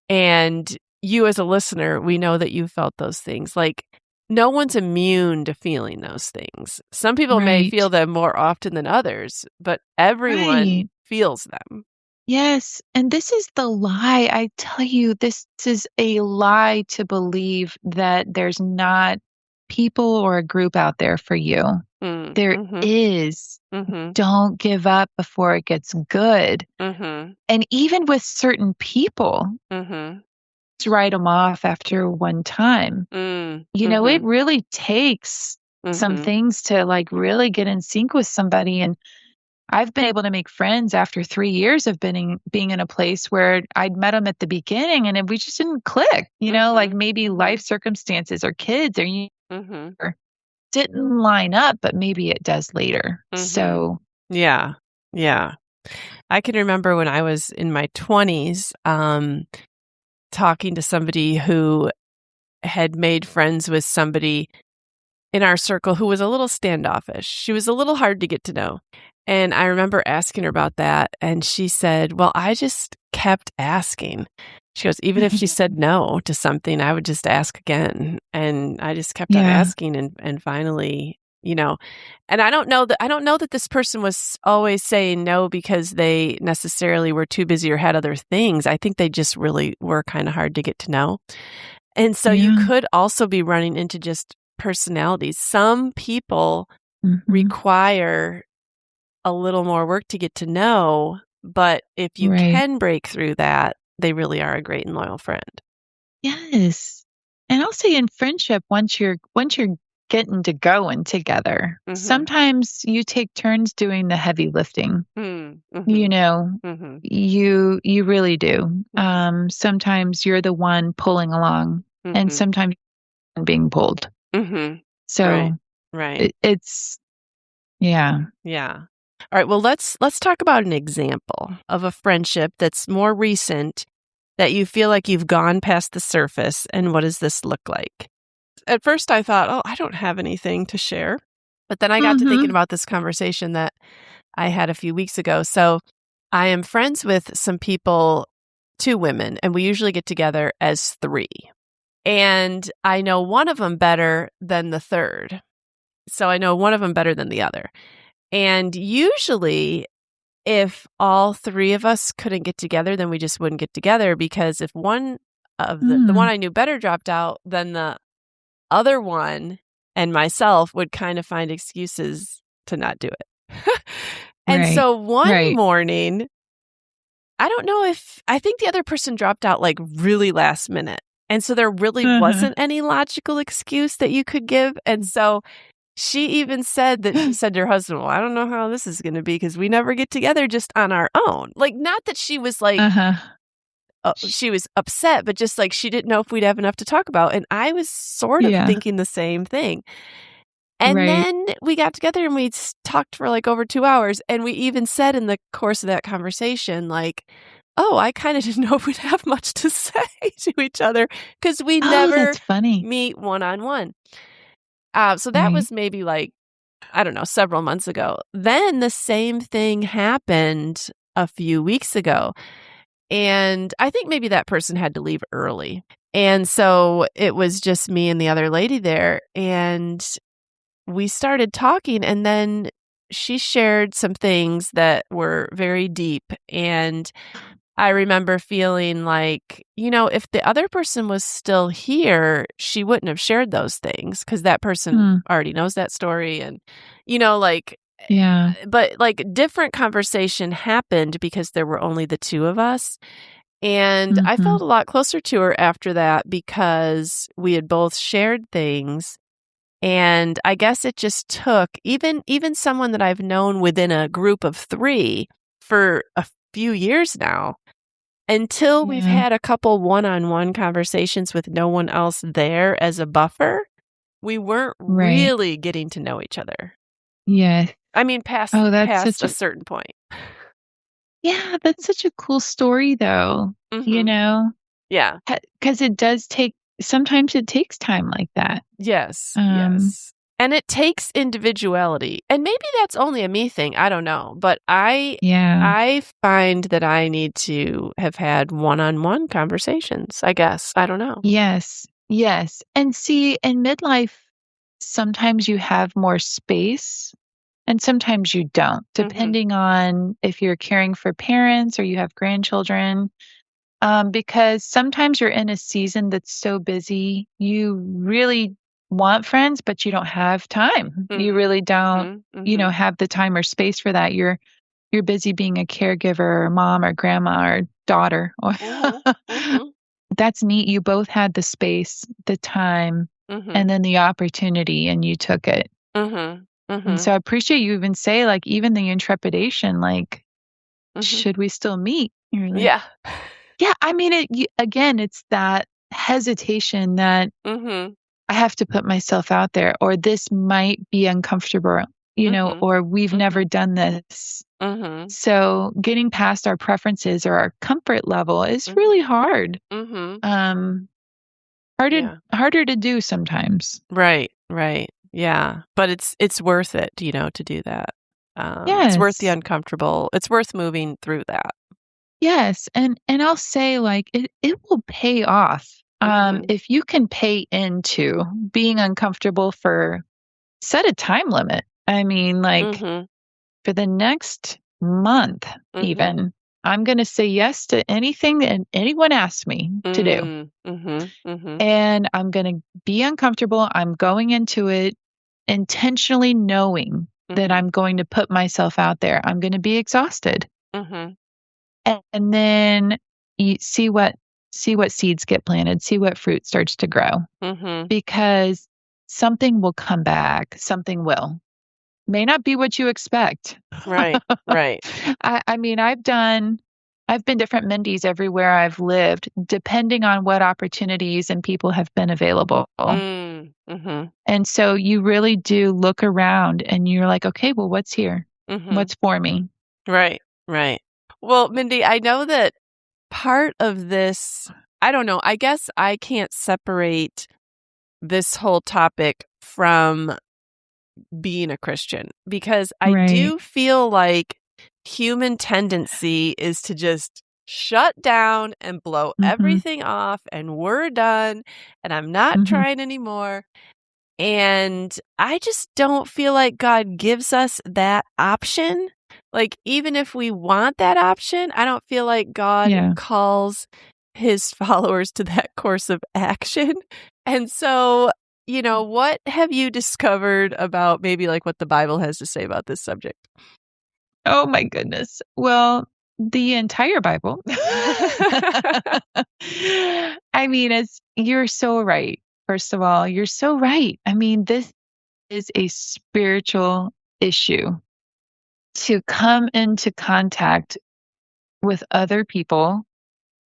S1: And you, as a listener, we know that you felt those things. Like, no one's immune to feeling those things. Some people may feel
S3: Right.
S1: them more often than others, but everyone
S3: Right.
S1: feels them.
S3: Yes, and this is the lie. I tell you, this is a lie to believe that there's not people or a group out there for you.
S1: Mm,
S3: There
S1: mhm,
S3: is.
S1: mhm,
S3: Don't give up before it gets good.
S1: mhm,
S3: And even with certain people,
S1: mhm,
S3: just write them off after one time. It
S1: mhm,
S3: really takes some
S1: mhm,
S3: things to like really get in sync with somebody. And I've been able to make friends after 3 years of being in a place where I'd met them at the beginning and we just didn't click, like
S1: mhm,
S3: maybe life
S1: mhm,
S3: circumstances or kids
S1: mhm,
S3: or didn't line up, but maybe it does later.
S1: mhm.
S3: So,
S1: Yeah, yeah. I can remember when I was in my 20s, talking to somebody who had made friends with somebody in our circle who was a little standoffish. She was a little hard to get to know. And I remember asking her about that, and she said, "Well, I just kept asking." She goes, "Even if she said no to something, I would just ask again." And I just kept on
S3: yeah.
S1: asking, and finally, And I don't know that this person was always saying no because they necessarily were too busy or had other things. I think they just really were kind of hard to get to know. And so you
S2: Yeah.
S1: could also be running into just personalities. Some people require a little more work to get to know, but if you
S2: Right.
S1: can break through that, they really are a great and loyal friend.
S2: Yes. And I'll say in friendship, once you're getting to going together, sometimes you take turns doing the heavy lifting. You know, you really do. Sometimes you're the one pulling along, and sometimes you're being pulled. So
S1: Right.
S2: it's yeah.
S1: Yeah. All right. Well, let's talk about an example of a friendship that's more recent that you feel like you've gone past the surface. And what does this look like? At first, I thought, oh, I don't have anything to share. But then I got to thinking about this conversation that I had a few weeks ago. So I am friends with some people, 2 women, and we usually get together as 3. And I know one of them better than the third. So I know one of them better than the other. And usually, if all 3 of us couldn't get together, then we just wouldn't get together, because if one of the one I knew better dropped out, then the other one and myself would kind of find excuses to not do it. And so one morning, I think the other person dropped out like really last minute. And so there really wasn't any logical excuse that you could give. And so she even said that she said to her husband, well, I don't know how this is going to be because we never get together just on our own. Like, not that she was like, she was upset, but just like she didn't know if we'd have enough to talk about. And I was sort of thinking the same thing. And then we got together and we talked for like over 2 hours. And we even said in the course of that conversation, like, oh, I kind of didn't know if we'd have much to say to each other because we never meet one-on-one. So that was maybe like, I don't know, several months ago. Then the same thing happened a few weeks ago. And I think maybe that person had to leave early. And so it was just me and the other lady there. And we started talking, and then she shared some things that were very deep. And I remember feeling like, if the other person was still here, she wouldn't have shared those things because that person already knows that story. And, but like different conversation happened because there were only the 2 of us. And I felt a lot closer to her after that because we had both shared things. And I guess it just took even someone that I've known within a group of 3 for a few years now, until we've had a couple one-on-one conversations with no one else there as a buffer, we weren't really getting to know each other.
S2: Yes.
S1: I mean, past a certain point.
S2: Yeah, that's such a cool story, though.
S1: Yeah.
S2: Because sometimes it takes time like that.
S1: Yes. Yes. And it takes individuality. And maybe that's only a me thing. I don't know. But I find that I need to have had one-on-one conversations, I guess. I don't know.
S2: Yes. Yes. And see, in midlife, sometimes you have more space and sometimes you don't, depending on if you're caring for parents or you have grandchildren. Because sometimes you're in a season that's so busy, you really want friends, but you don't have time. You really don't, have the time or space for that. You're busy being a caregiver, or mom, or grandma, or daughter. That's neat. You both had the space, the time, and then the opportunity, and you took it. And so I appreciate you even say, like, even the intrepidation, like, should we still meet? You're like, yeah, I mean, again, it's that hesitation that I have to put myself out there, or this might be uncomfortable, or we've never done this. So getting past our preferences or our comfort level is really hard. Harder to do sometimes.
S1: Right. Yeah. But it's worth it, to do that. It's worth the uncomfortable. It's worth moving through that.
S2: Yes. And I'll say, like, it will pay off. If you can pay into being uncomfortable for
S3: set a time limit. I mean, like
S1: Mhm.
S3: for the next month,
S1: Mhm.
S3: even, I'm going to say yes to anything that anyone asks me to do.
S1: Mhm. Mhm.
S3: And I'm going to be uncomfortable. I'm going into it intentionally knowing that
S1: Mhm.
S3: I'm going to put myself out there. I'm going to be exhausted.
S1: Mhm.
S3: And then you see what seeds get planted, see what fruit starts to grow
S1: Mhm.
S3: because something will come back, something will. May not be what you expect.
S1: Right. Right.
S3: I mean, I've been different Mindys everywhere I've lived, depending on what opportunities and people have been available.
S1: Mhm.
S3: And so you really do look around and you're like, okay, well, what's here?
S1: Mhm.
S3: What's for me?
S1: Right. Right. Well, Mindy, I know that part of this, I don't know, I guess I can't separate this whole topic from being a Christian because I
S3: Right.
S1: do feel like human tendency is to just shut down and blow
S3: Mhm.
S1: everything off and we're done and I'm not
S3: Mhm.
S1: trying anymore. And I just don't feel like God gives us that option. Like, even if we want that option, I don't feel like God
S3: Yeah.
S1: calls his followers to that course of action. And so, what have you discovered about maybe like what the Bible has to say about this subject?
S3: Oh my goodness. Well, the entire Bible. I mean, it's you're so right. First of all, you're so right. I mean, this is a spiritual issue. To come into contact with other people,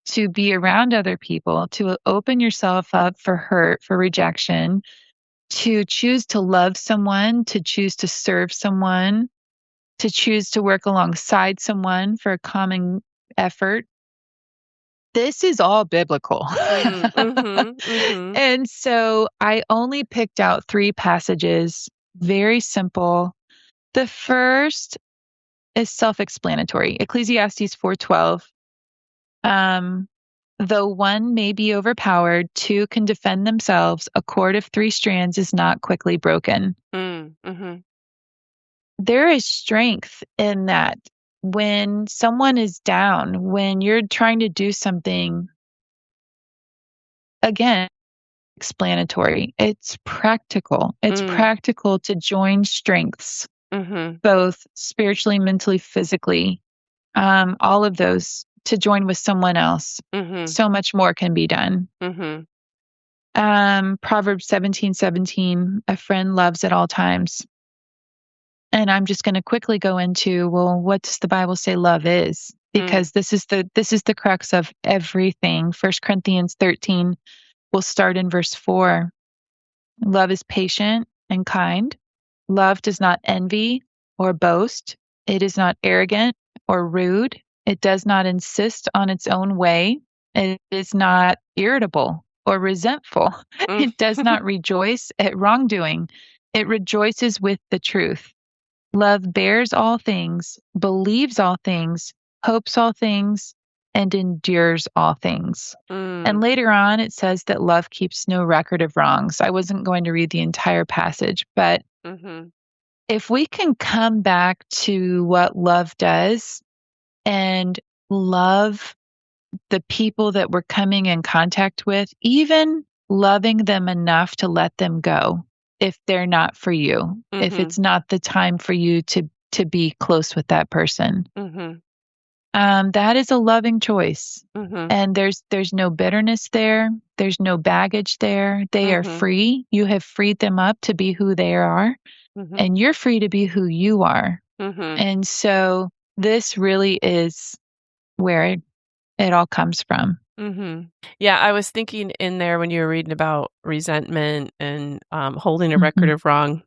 S3: to be around other people, to open yourself up for hurt, for rejection, to choose to love someone, to choose to serve someone, to choose to work alongside someone for a common effort. This is all biblical.
S1: Mhm.
S3: And so I only picked out 3 passages, very simple. The first is self-explanatory. Ecclesiastes 4:12. Um, Though one may be overpowered, two can defend themselves. A cord of 3 strands is not quickly broken.
S1: Mhm.
S3: There is strength in that. When someone is down, when you're trying to do something, again, explanatory, it's practical. It's
S1: Mm.
S3: practical to join strengths,
S1: Mhm.
S3: both spiritually, mentally, physically, all of those to join with someone else.
S1: Mhm.
S3: So much more can be done.
S1: Mhm.
S3: Proverbs 17:17, a friend loves at all times. And I'm just going to quickly go into, well, what does the Bible say love is?
S1: Mm.
S3: Because this is the crux of everything. 1 Corinthians 13 will start in verse 4. Love is patient and kind. Love does not envy or boast. It is not arrogant or rude. It does not insist on its own way. It is not irritable or resentful.
S1: Mm.
S3: It does not rejoice at wrongdoing. It rejoices with the truth. Love bears all things, believes all things, hopes all things, and endures all things. And
S1: Mm.
S3: later on, it says that love keeps no record of wrongs. I wasn't going to read the entire passage, but
S1: Mhm.
S3: if we can come back to what love does and love the people that we're coming in contact with, even loving them enough to let them go if they're not for you, if
S1: Mhm.
S3: it's not the time for you to be close with that person.
S1: Mhm.
S3: That is a loving choice.
S1: Mhm.
S3: And there's no bitterness there. There's no baggage there. They are
S1: Mhm.
S3: free. You have freed them up to be who they are,
S1: Mhm.
S3: and you're free to be who you are.
S1: Mhm.
S3: And so this really is where it all comes from.
S1: Mhm. Yeah, I was thinking in there when you were reading about resentment and holding a record
S3: Mhm.
S1: of wrong.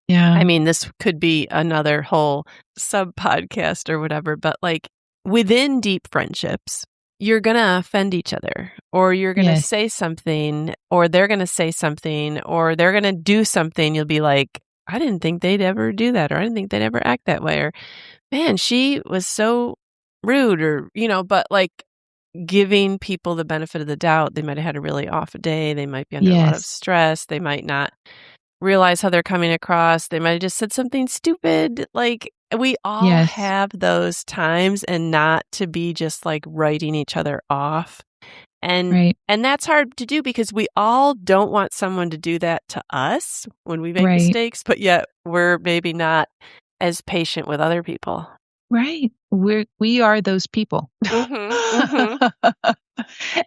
S3: Yeah.
S1: I mean, this could be another whole sub podcast or whatever, but like within deep friendships, you're going to offend each other, or you're going to
S3: Yes.
S1: say something, or they're going to say something, or they're going to do something. You'll be like, I didn't think they'd ever do that, or I didn't think they'd ever act that way, or man, she was so rude, or, but like giving people the benefit of the doubt. They might have had a really off day. They might be under a lot of
S3: Yes.
S1: stress. They might not. realize how they're coming across. They might have just said something stupid. Like, we all
S2: Yes.
S1: have those times, and not to be just like writing each other off. And
S2: Right.
S1: and that's hard to do because we all don't want someone to do that to us when we make
S2: Right.
S1: mistakes, but yet we're maybe not as patient with other people.
S2: Right. We are those people.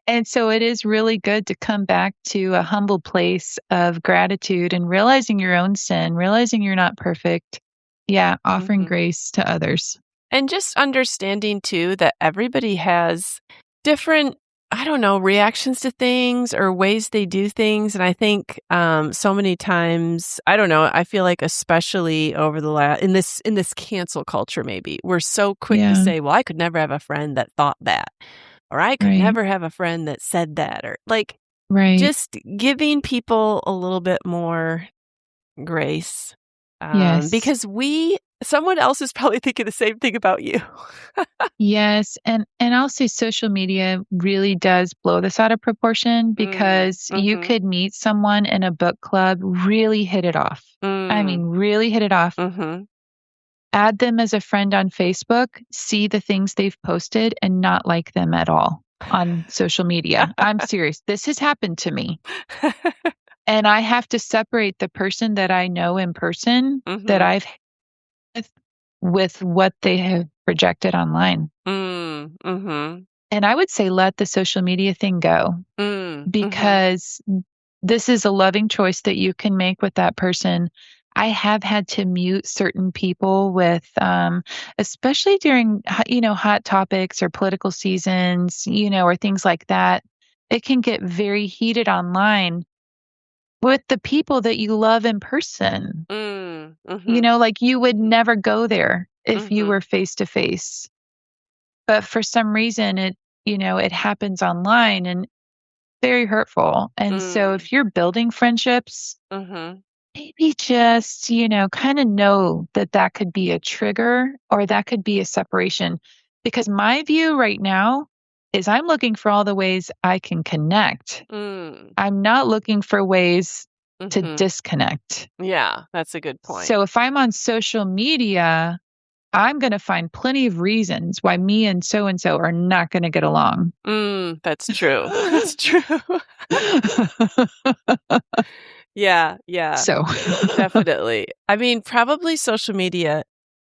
S2: And so it is really good to come back to a humble place of gratitude and realizing your own sin, realizing you're not perfect. Yeah, offering grace to others.
S1: And just understanding too that everybody has different, I don't know, reactions to things or ways they do things. And I think so many times, I don't know, I feel like especially over the last in this cancel culture, maybe we're so quick to say, well, I could never have a friend that thought that, or I could never have a friend that said that, or like just giving people a little bit more grace. Because someone else is probably thinking the same thing about you.
S2: Yes, and I'll say social media really does blow this out of proportion because you could meet someone in a book club, really hit it off. I mean, really hit it off. Add them as a friend on Facebook, see the things they've posted and not like them at all on social media. I'm serious. This has happened to me. And I have to separate the person that I know in person that I've with what they have projected online. And I would say let the social media thing go because this is a loving choice that you can make with that person. I have had to mute certain people with, especially during, hot topics or political seasons, or things like that. It can get very heated online with the people that you love in person. Like you would never go there if you were face to face. But for some reason it happens online and very hurtful. And so if you're building friendships, maybe just, kind of know that could be a trigger or that could be a separation. Because my view right now is I'm looking for all the ways I can connect. I'm not looking for ways to disconnect.
S1: Yeah, that's a good point.
S2: So if I'm on social media, I'm going to find plenty of reasons why me and so are not going to get along.
S1: That's true. That's true. Yeah.
S2: So
S1: Definitely. I mean, probably social media,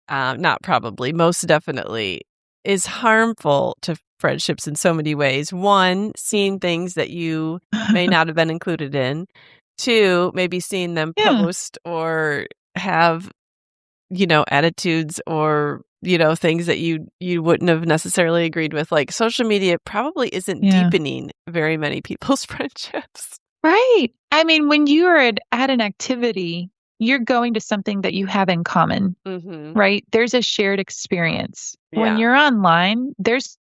S1: not probably, most definitely is harmful to friendships in so many ways. One, seeing things that you may not have been included in. Two, maybe seeing them post or have, attitudes or, things that you wouldn't have necessarily agreed with. Like social media probably isn't deepening very many people's friendships.
S2: Right. I mean, when you are at an activity, you're going to something that you have in common, right? There's a shared experience. When you're online, there's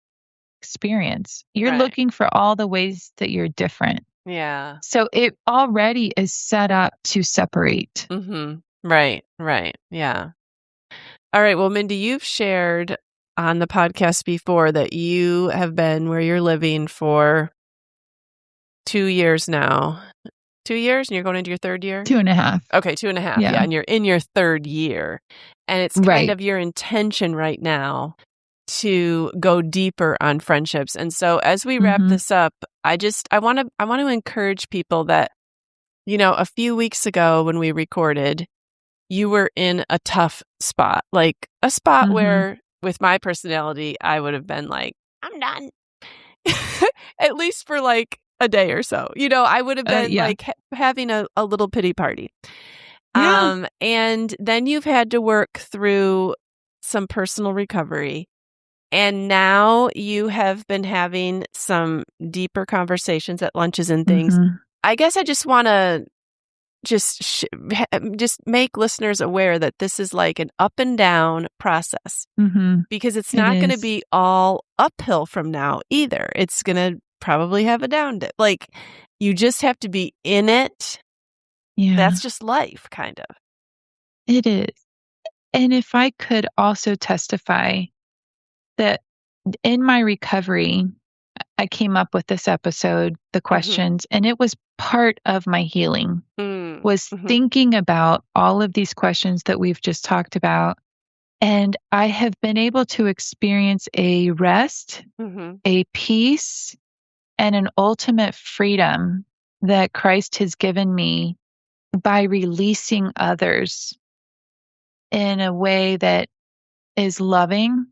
S2: experience. You're looking for all the ways that you're different.
S1: Yeah.
S2: So it already is set up to separate.
S1: Right. Yeah. All right. Well, Mindy, you've shared on the podcast before that you have been where you're living for 2 years now. 2 years? And you're going into your third year?
S2: 2.5.
S1: Okay, 2.5. Yeah. And you're in your third year. And it's kind of your intention right now to go deeper on friendships. And so as we wrap this up, I want to encourage people that, a few weeks ago when we recorded, you were in a tough spot, like a spot where with my personality, I would have been like, I'm done. At least for like a day or so. I would have been like having a little pity party. And then you've had to work through some personal recovery. And now you have been having some deeper conversations at lunches and things. I guess I just want to just make listeners aware that this is like an up and down process because it's not going to be all uphill from now either. It's going to probably have a down dip. Like you just have to be in it. Yeah. That's just life, kind of.
S2: It is. And if I could also testify that in my recovery, I came up with this episode, the questions, and it was part of my healing.
S3: was thinking about all of these questions that we've just talked about. And I have been able to experience a rest, a peace, and an ultimate freedom that Christ has given me by releasing others in a way that is loving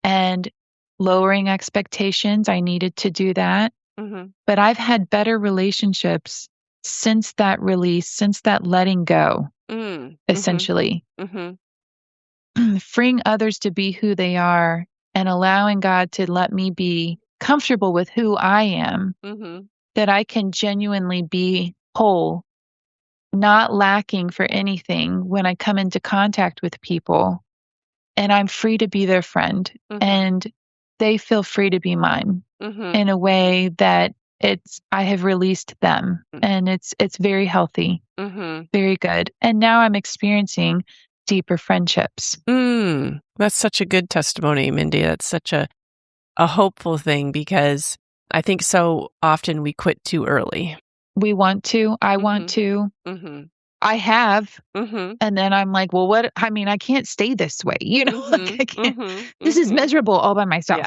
S3: and lowering expectations. I needed to do that. But I've had better relationships since that release, since that letting go, essentially. Freeing others to be who they are and allowing God to let me be comfortable with who I am, that I can genuinely be whole, not lacking for anything when I come into contact with people. And I'm free to be their friend. And they feel free to be mine in a way that I have released them. And it's very healthy, very good. And now I'm experiencing deeper friendships.
S1: That's such a good testimony, Mindy. That's such a hopeful thing, because I think so often we quit too early.
S3: We want to. I want to. I have. And then I'm like, well, what? I mean, I can't stay this way. You know, like I can't. This is miserable all by myself.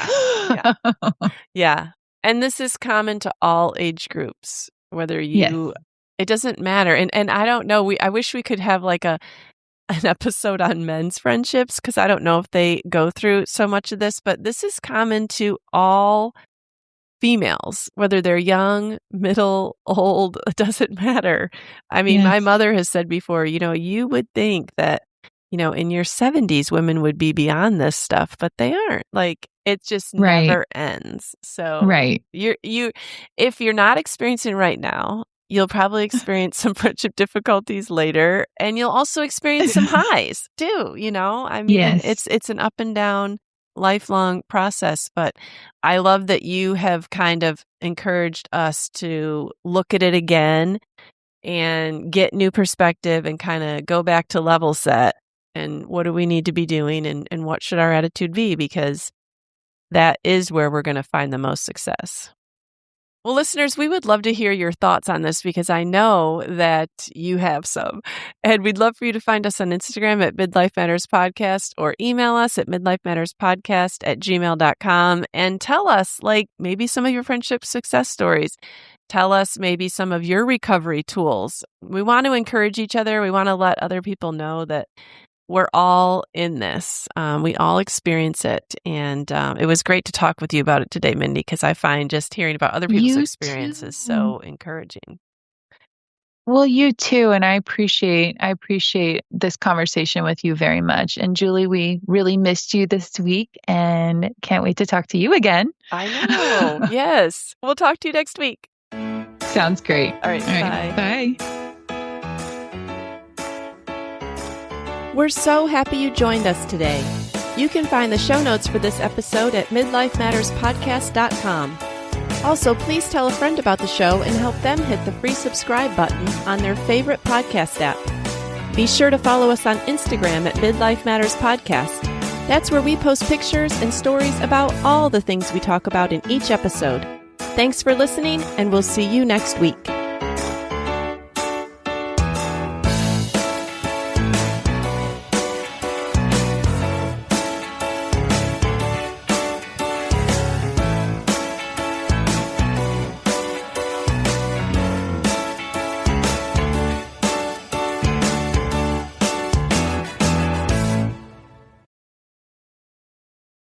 S1: Yeah. And this is common to all age groups, whether you, it doesn't matter. And I don't know, I wish we could have like an episode on men's friendships, because I don't know if they go through so much of this, but this is common to all females, whether they're young, middle, old, it doesn't matter. I mean, my mother has said before, you would think that, in your 70s, women would be beyond this stuff, but they aren't. Like, it just never ends. So if you're not experiencing it right now, you'll probably experience some friendship difficulties later, and you'll also experience some highs too, I mean, it's an up and down lifelong process, but I love that you have kind of encouraged us to look at it again and get new perspective and kind of go back to level set. And what do we need to be doing, and what should our attitude be? Because that is where we're going to find the most success. Well, listeners, we would love to hear your thoughts on this, because I know that you have some. And we'd love for you to find us on Instagram at Midlife Matters Podcast, or email us at midlifematterspodcast@gmail.com, and tell us, like, maybe some of your friendship success stories. Tell us maybe some of your recovery tools. We want to encourage each other. We want to let other people know that we're all in this. We all experience it. And it was great to talk with you about it today, Mindy, because I find just hearing about other people's experiences so encouraging.
S3: Well, you too. And I appreciate this conversation with you very much. And Julie, we really missed you this week and can't wait to talk to you again.
S1: I know. Yes. We'll talk to you next week.
S3: Sounds great.
S1: All right. Bye.
S3: Bye.
S1: We're so happy you joined us today. You can find the show notes for this episode at midlifematterspodcast.com. Also, please tell a friend about the show and help them hit the free subscribe button on their favorite podcast app. Be sure to follow us on Instagram at Midlife Matters Podcast. That's where we post pictures and stories about all the things we talk about in each episode. Thanks for listening, and we'll see you next week.